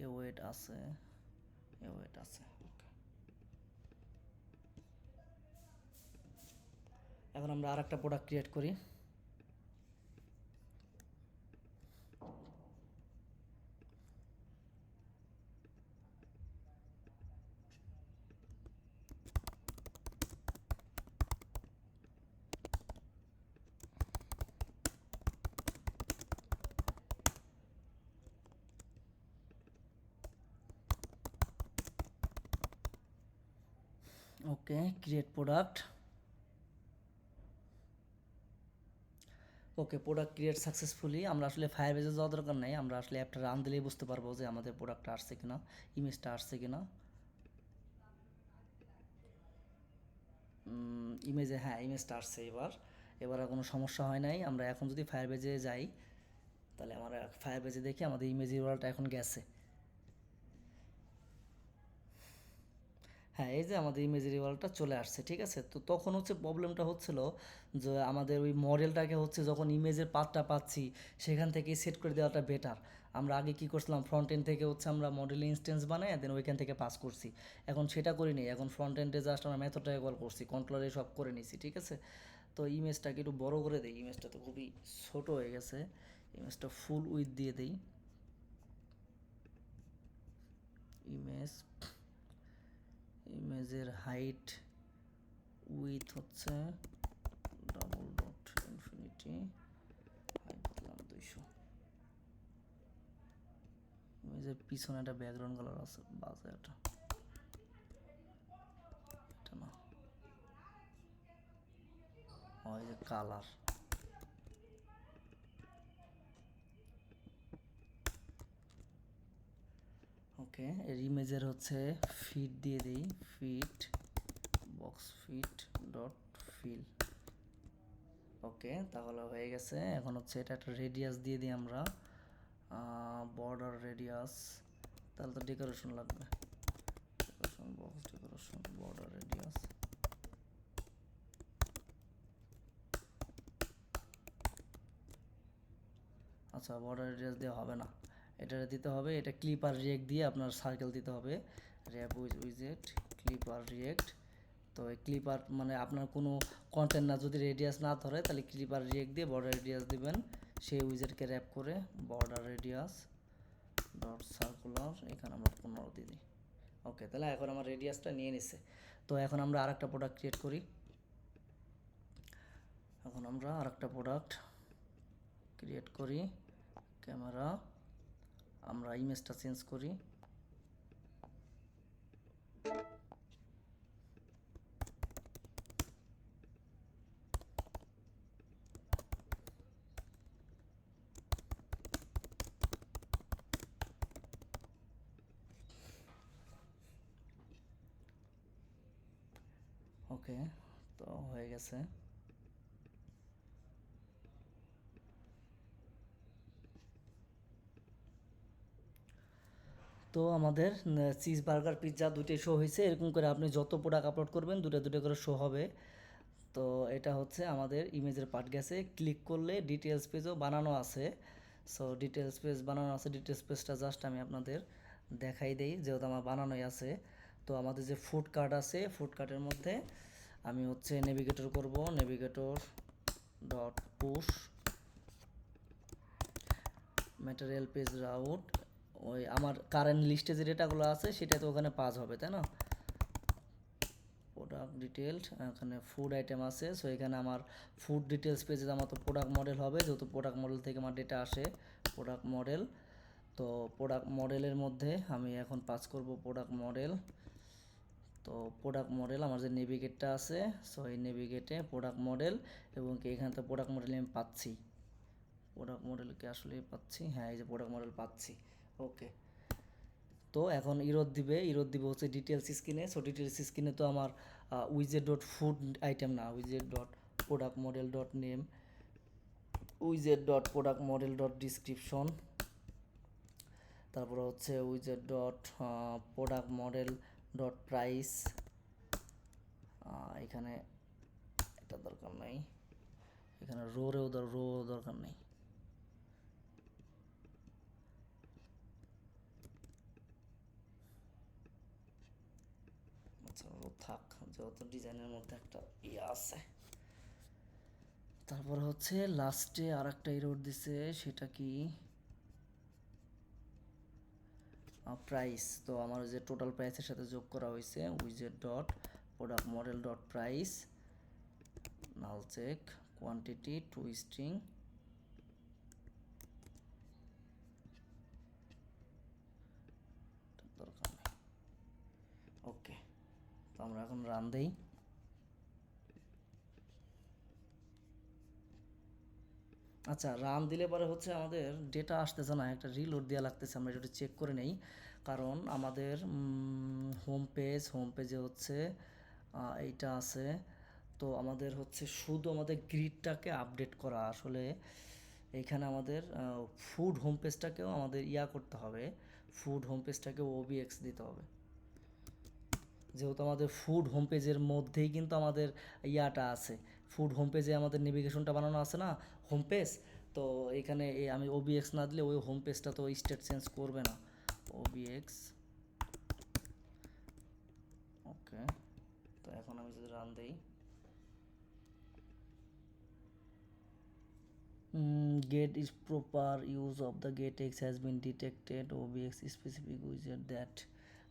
এ ওয়েট আছে, এ ওয়েট আছে। ওকে, এখন আমরা আর একটা প্রোডাক্ট ক্রিয়েট করি। ওকে, ক্রিয়েট প্রোডাক্ট। ওকে, প্রোডাক্ট ক্রিয়েট সাকসেসফুলি। আমরা আসলে ফায়ারবেজে যাওয়ার দরকার নাই, আমরা আসলে অ্যাপটা রান দিলেই বুঝতে পারবো যে আমাদের প্রোডাক্টটা আসছে কিনা, ইমেজটা আসছে কিনা। ইমেজে, হ্যাঁ ইমেজটা আসছে। এবার আর কোনো সমস্যা হয় নাই। আমরা এখন যদি ফায়ারবেজে যাই তাহলে আমরা ফায়ারবেজে দেখি আমাদের ইমেজ ইউআরএলটা এখন গেছে। হ্যাঁ, এই যে আমাদের ইমেজ রিওয়ালটা চলে আসছে, ঠিক আছে। তো তখন হচ্ছে প্রবলেমটা হচ্ছিল যে আমাদের ওই মডেলটাকে হচ্ছে যখন ইমেজের পাথটা পাচ্ছি সেখান থেকে সেট করে দেওয়াটা বেটার। আমরা আগে কি করছিলাম, ফ্রন্ট এন্ড থেকে হচ্ছে আমরা মডেলের ইনস্ট্যান্স বানাই দেন ওইখান থেকে পাস করছি। এখন সেটা করিনি, এখন ফ্রন্ট এন্ডে জাস্ট আমরা মেথডটাকে কল করছি, কন্ট্রোলারে সব করে নিছি, ঠিক আছে। তো ইমেজটাকে একটু বড় করে দিই, ইমেজটা তো খুবই ছোট হয়ে গেছে। ইমেজটা ফুল উইথ দিয়ে দিই। ইমেজ, ইমেজের হাইট উইথ হচ্ছে ডাবল ডট ইনফিনিটি, হাইট দিলাম 200। ইমেজের পিছনে একটা ব্যাকগ্রাউন্ড কালার আছে, বাজে এটা, এটা না, ওই যে কালার। ওকে, এর ইমেজের হচ্ছে ফিট দিয়ে দিই, fit box fit dot fill. Okay, তাহলে হয়ে গেছে। এখন হচ্ছে এটা একটা রেডিয়াস দিয়ে দিই আমরা, বর্ডার রেডিয়াস। তাহলে তো ডেকোরেশন লাগবে, decoration box decoration border radius. আচ্ছা, বর্ডার রেডিয়াস দেওয়া হবে না, এটা দিতে হবে, এটা ক্লিপ আর রিয়েক্ট দিয়ে আপনার সার্কেল দিতে হবে, র্যাপ উইজেট ক্লিপ আর রিয়েক্ট। তো এই ক্লিপ আর মানে আপনার কোনো কন্টেন্ট না যদি রেডিয়াস না ধরে তাহলে ক্লিপ আর রিয়েক্ট দিয়ে বর্ডার রেডিয়াস দিবেন, সেই উইজেটকে র্যাপ করে বর্ডার রেডিয়াস ডট সার্কুলার, এখানে আমরা 15 দিয়ে দিই। ওকে, তাহলে এখন আমার রেডিয়াসটা নিয়ে নিছে। তো এখন আমরা আর একটা প্রোডাক্ট ক্রিয়েট করি। এখন আমরা আর একটা প্রোডাক্ট ক্রিয়েট করি। ক্যামেরা, আমরা ইমেজটা চেঞ্জ করি। ওকে, তো হয়ে গেছে। তো আমাদের চিজ বার্গার পিৎজা দুটোই শো হয়েছে। এরকম করে আপনি যত প্রোডাক্ট আপলোড করবেন দুটো দুটো করে শো হবে। তো এটা হচ্ছে আমাদের ইমেজের পার্ট গেছে। ক্লিক করলে ডিটেলস পেজও বানানো আছে। সো ডিটেলস পেজ বানানো আছে, ডিটেলস পেজটা জাস্ট আমি আপনাদের দেখাই দেই যেহেতু আমার বানানোই আছে। তো আমাদের যে ফুড কার্ট আছে, ফুড কার্টের মধ্যে আমি হচ্ছে নেভিগেটর করব, navigator dot push material page route. ওই আমার কারেন্ট লিস্টে যে ডেটাগুলো আছে সেটা তো ওখানে পাস হবে, তাই না। প্রোডাক্ট ডিটেলস, এখানে ফুড আইটেম আছে, সো এখানে আমার ফুড ডিটেলস পেজে আমার তো প্রোডাক্ট মডেল হবে, যেহেতু প্রোডাক্ট মডেল থেকে আমার ডেটা আসে, প্রোডাক্ট মডেল। তো প্রোডাক্ট মডেলের মধ্যে আমি এখন পাস করব প্রোডাক্ট মডেল। তো প্রোডাক্ট মডেল আমার যে নেভিগেটটা আছে, সো এই নেভিগেটে প্রোডাক্ট মডেল, এবং কি এখানে তো প্রোডাক্ট মডেল আমি পাচ্ছি, প্রোডাক্ট মডেলকে আসলে পাচ্ছি, হ্যাঁ এই যে প্রোডাক্ট মডেল পাচ্ছি। ওকে, তো এখন ইরোদ দিবে হচ্ছে ডিটেলস স্ক্রিনে। সো ডিটেলস স্ক্রিনে তো আমার উইজেট ডট ফুড আইটেম না, উইজেট dot product model dot name, উইজেট dot product model dot description, তারপরে হচ্ছে উইজেট dot product model dot price. এখানে এটা দরকার নাই, এখানে রো দরকার নেই। আচ্ছা ও থাক, যেহেতু ডিজাইনের মধ্যে একটা ইয়ে আছে। তারপর হচ্ছে লাস্টে আর একটা এরর দিছে, সেটা কি প্রাইস। তো আমার যে টোটাল প্রাইসের সাথে যোগ করা হয়েছে উইজেট dot product model dot price null check quantity to string দরকার নেই। ওকে, তো আমরা এখন রান দেই। আচ্ছা, রান দিলে পরে হচ্ছে আমাদের ডেটা আসতেছে না, একটা রিলোড দেওয়া লাগতেছে। আমরা এটা চেক করে নেই, কারণ আমাদের হোম পেজে হচ্ছে এইটা আছে। তো আমাদের হচ্ছে শুধু আমাদের গ্রিডটাকে আপডেট করা, আসলে এইখানে আমাদের ফুড হোম পেজটাকেও আমাদের করতে হবে, ফুড হোম পেজটাকেও ওবিএক্স দিতে হবে। যেহেতু আমাদের ফুড হোম পেজের মধ্যেই কিন্তু আমাদের আছে, ফুড হোম পেজে আমাদের নেভিগেশনটা বানানো আছে না, হোম পেজ। তো এখানে আমি ওবিএক্স না দিলে ওই হোম পেজটা তো স্টেট চেঞ্জ করবে না। ওবিএক্স, ওকে। তো এখন আমি যদি রান দেই, get is proper use of the getx has been detected obx specific widget that,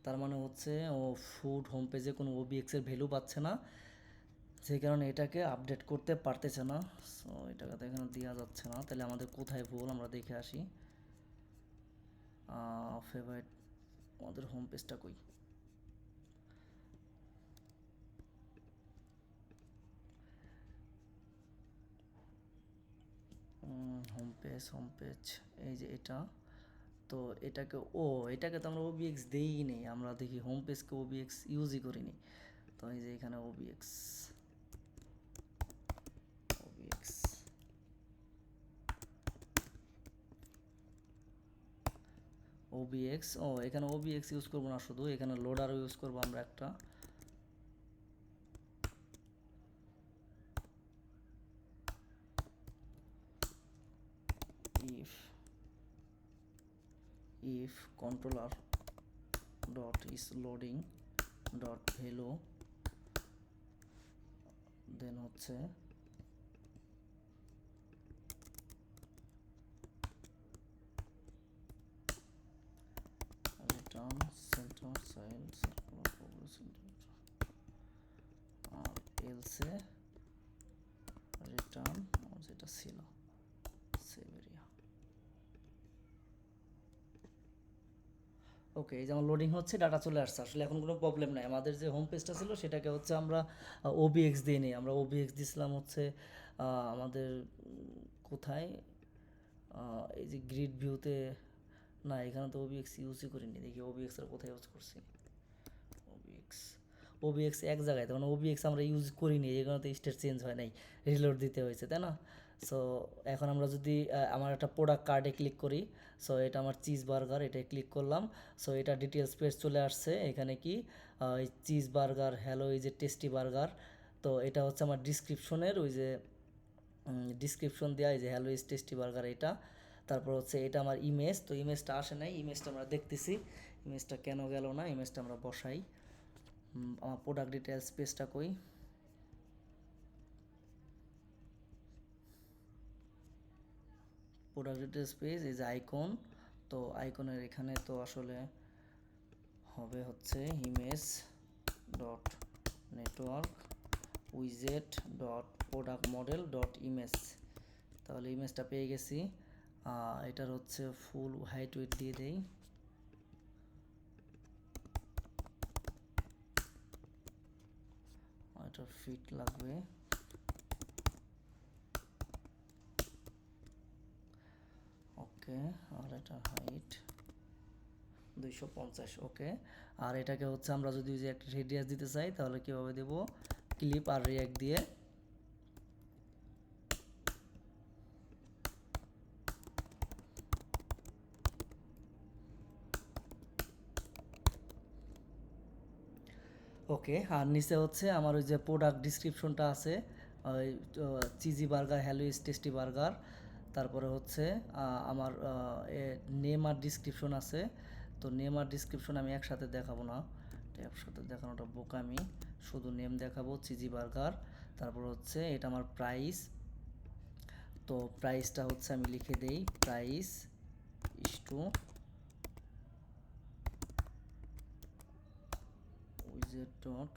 তার মানে হচ্ছে ও ফুড হোম পেজে কোনো ওবিএক্স এর ভ্যালু পাচ্ছে না, যে কারণে এটাকে আপডেট করতে পারতেছে না। সো এটাকে তো এখানে দেওয়া যাচ্ছে না, তাহলে আমাদের কোথায় ভুল আমরা দেখে আসি। ফেভারিট, আমাদের হোম পেজটা কই? হোম পেজ এই যে এটা। তো এটাকে এটাকে তো আমরা ওবিএক্স দেই নেই, আমরা দেখি হোম পেজকে ওবিএক্স ইউজই করিনি। তো এই যে এখানে ওবিএক্স ওবিএক্স এখানে ওবিএক্স ইউজ করবো না, শুধু এখানে লোডারও ইউজ করবো আমরা একটা। if controller dot is loading dot hello, দেন হচ্ছে return center child circular progress আর else return যেটা ছিল সেভ এরিয়া। ওকে, এই যেমন লোডিং হচ্ছে, ডাটা চলে আসছে, আসলে এখন কোনো প্রবলেম নাই। আমাদের যে হোম পেজটা ছিল সেটাকে হচ্ছে আমরা ওবিএক্স দিয়ে নিই, আমরা ওবিএক্স দিয়েছিলাম হচ্ছে আমাদের কোথায়, এই যে গ্রিড ভিউতে না, এখানে তো ওবিএক্স ইউজই করিনি। দেখি ওবিএক্স এর কোথায় ইউজ করছি। ওবিএক্স এক জায়গায়, তার মানে ওবিএক্স আমরা ইউজ করিনি, এখানে তো স্টেট চেঞ্জ হয় নাই, রিলোড দিতে হয়েছে, তাই না? সো এখন আমরা যদি আমার একটা প্রোডাক্ট কার্ডে ক্লিক করি, সো এটা আমার চিজ বার্গার, এটাই ক্লিক করলাম। সো এটা ডিটেলস পেজ চলে আসছে, এখানে কি চিজ বার্গার হ্যালো এই যে টেস্টি বার্গার। তো এটা হচ্ছে আমার ডিসক্রিপশনের ওই যে ডিসক্রিপশন দেওয়া, এই যে হ্যালো ইজ টেস্টি বার্গার এটা। তারপর হচ্ছে এটা আমার ইমেজ, তো ইমেজটা আসে নাই, ইমেজটা আমরা দেখতেছি, ইমেজটা কেন গেল না, ইমেজটা আমরা বসাই। আমার প্রোডাক্ট ডিটেলস পেজটা কই? প্রোডাক্ট ডিটেলস পেজ, এই যে আইকন। তো আইকনের এখানে তো আসলে হবে হচ্ছে ইমেজ ডট নেটওয়ার্ক উইজেট dot product model dot image. তাহলে ইমেজটা পেয়ে গেছি। এটার হচ্ছে ফুল হাইট উইথ দিয়ে দেই, এটার ফিট লাগবে। ওকে, আর এটার হাইট 250। ওকে, আর এটাকে হচ্ছে আমরা যদি যে একটা রেডিয়াস দিতে চাই তাহলে কীভাবে দেব? ক্লিপ আর রিঅ্যাক্ট দিয়ে। ওকে, আর নিচে হচ্ছে আমার ওই যে প্রোডাক্ট ডিসক্রিপশনটা আছে, ওই cheesy burger hello is tasty burger. তারপরে হচ্ছে আমার নেম আর ডিসক্রিপশন আছে। তো নেম আর ডিসক্রিপশন আমি একসাথে দেখাবো না, ট্যাব সাথে দেখানোটা বোকামি, শুধু নেম দেখাবো চিজি বার্গার। তারপর হচ্ছে এটা আমার প্রাইস, তো প্রাইসটা হচ্ছে আমি লিখে দেই প্রাইস ইস টু উইজেট ডট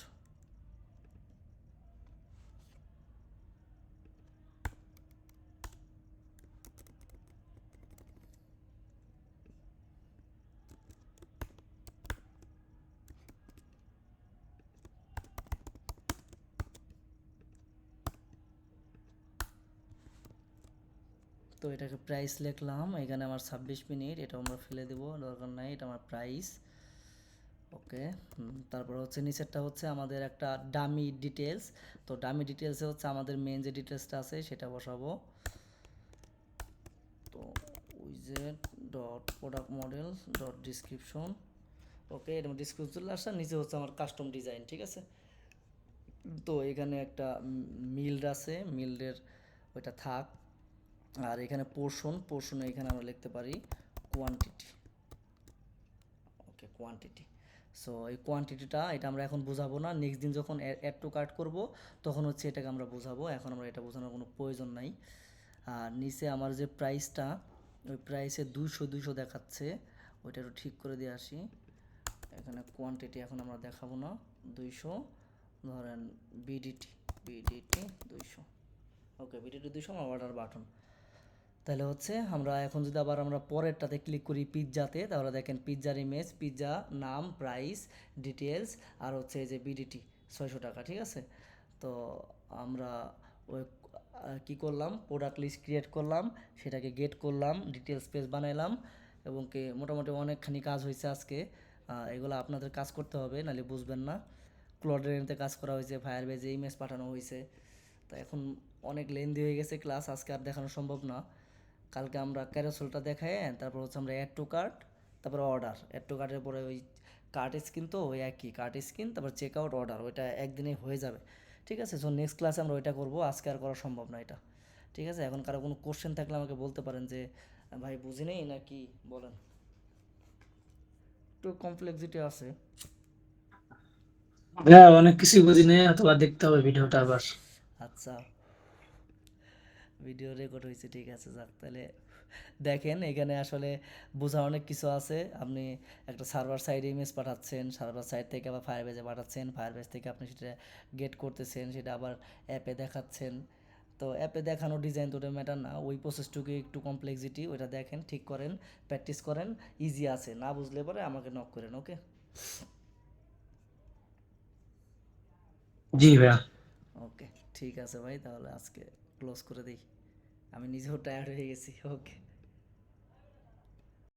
তো এটাকে প্রাইস লিখলাম, এখানে আমার 26 মিনিট, এটা আমরা ফেলে দেব, দরকার নাই, এটা আমার প্রাইস। ওকে, তারপর হচ্ছে নিচেরটা হচ্ছে আমাদের একটা ডামি ডিটেলস, তো ডামি ডিটেলসে হচ্ছে আমাদের মেন যে ডিটেলসটা আছে সেটা বসাবো। তো উইজেট dot product model dot description. Okay, এটা ডিসক্রিপশন চলে আসছে, নিচে হচ্ছে আমার কাস্টম ডিজাইন, ঠিক আছে। তো এখানে একটা মিল্ড আছে, মিল্ডের ওইটা থাক। আর এখানে পোর্শনে এখানে আমরা লিখতে পারি কোয়ান্টিটি। ওকে, কোয়ান্টিটি। সো এই কোয়ান্টিটিটা এটা আমরা এখন বোঝাবো না, নেক্সট দিন যখন অ্যাড টু কার্ট করবো তখন হচ্ছে এটাকে আমরা বোঝাবো, এখন আমরা এটা বোঝানোর কোনো প্রয়োজন নাই। আর নিচে আমার যে প্রাইসটা, ওই প্রাইসে 200 দেখাচ্ছে, ওইটা একটু ঠিক করে দিয়ে আসি। এখানে কোয়ান্টিটি এখন আমরা দেখাবো না, 200 ধরেন বিডিটি 200। ওকে, বিডিটি 200 আমার অর্ডার বাটন। তাহলে হচ্ছে আমরা এখন যদি আবার আমরা পরেরটাতে ক্লিক করি পিৎজাতে, তাহলে দেখেন পিৎজার ইমেজ, পিৎজা নাম, প্রাইস, ডিটেলস, আর হচ্ছে এই যে বিডিটি 600 টাকা, ঠিক আছে। তো আমরা ওই কী করলাম, প্রোডাক্ট লিস্ট ক্রিয়েট করলাম, সেটাকে গেট করলাম, ডিটেলস পেজ বানাইলাম, এবং কি মোটামুটি অনেকখানি কাজ হয়েছে আজকে। এগুলো আপনাদের কাজ করতে হবে, নাহলে বুঝবেন না। ক্লডেরিয়াতে কাজ করা হয়েছে, ফায়ারবেজে ইমেজ পাঠানো হয়েছে। তো এখন অনেক লেন্দি হয়ে গেছে ক্লাস, আজকে আর দেখানো সম্ভব না। কালকে আমরা ক্যারোসেলটা দেখায়, তারপর হচ্ছে আমরা অ্যাড টু কার্ট, তারপর অর্ডার, অ্যাড টু কার্টের পরে ওই কার্ট স্ক্রিন, তো ওই একই কার্ট স্ক্রিন, তারপর চেক আউট, অর্ডার, ওইটা একদিনে হয়ে যাবে, ঠিক আছে। সো নেক্সট ক্লাসে আমরা ওইটা করবো, আজকে আর করা সম্ভব না এটা, ঠিক আছে। এখন কারো কোনো কোশ্চেন থাকলে আমাকে বলতে পারেন যে ভাই বুঝি নেই না কি, বলেন। একটু কমপ্লেক্সিটি আছে। হ্যাঁ, অনেক কিছুই বুঝি না, অথবা দেখতে হবে ভিডিওটা আবার। আচ্ছা, ভিডিও রেকর্ড হয়েছে, ঠিক আছে, যাক তাহলে দেখেন এখানে আসলে বোঝা অনেক কিছু আছে। আপনি একটা সার্ভার সাইডে ইমেজ পাঠাচ্ছেন, সার্ভার সাইড থেকে আবার ফায়ারবেজে পাঠাচ্ছেন, ফায়ারবেজ থেকে আপনি সেটা গেট করতেছেন, সেটা আবার অ্যাপে দেখাচ্ছেন। তো অ্যাপে দেখানো ডিজাইন তো ওটা ম্যাটার না, ওই প্রসেসটুকু একটু কমপ্লেক্সিটি, ওইটা দেখেন, ঠিক করেন, প্র্যাকটিস করেন, ইজি আছে, না বুঝলে পরে আমাকে নক করেন, ওকে। জি ভাইয়া। ওকে, ঠিক আছে ভাই, তাহলে আজকে ক্লোজ করে দিই, আমি নিজেও টায়ার্ড হয়ে গেছি, ওকে।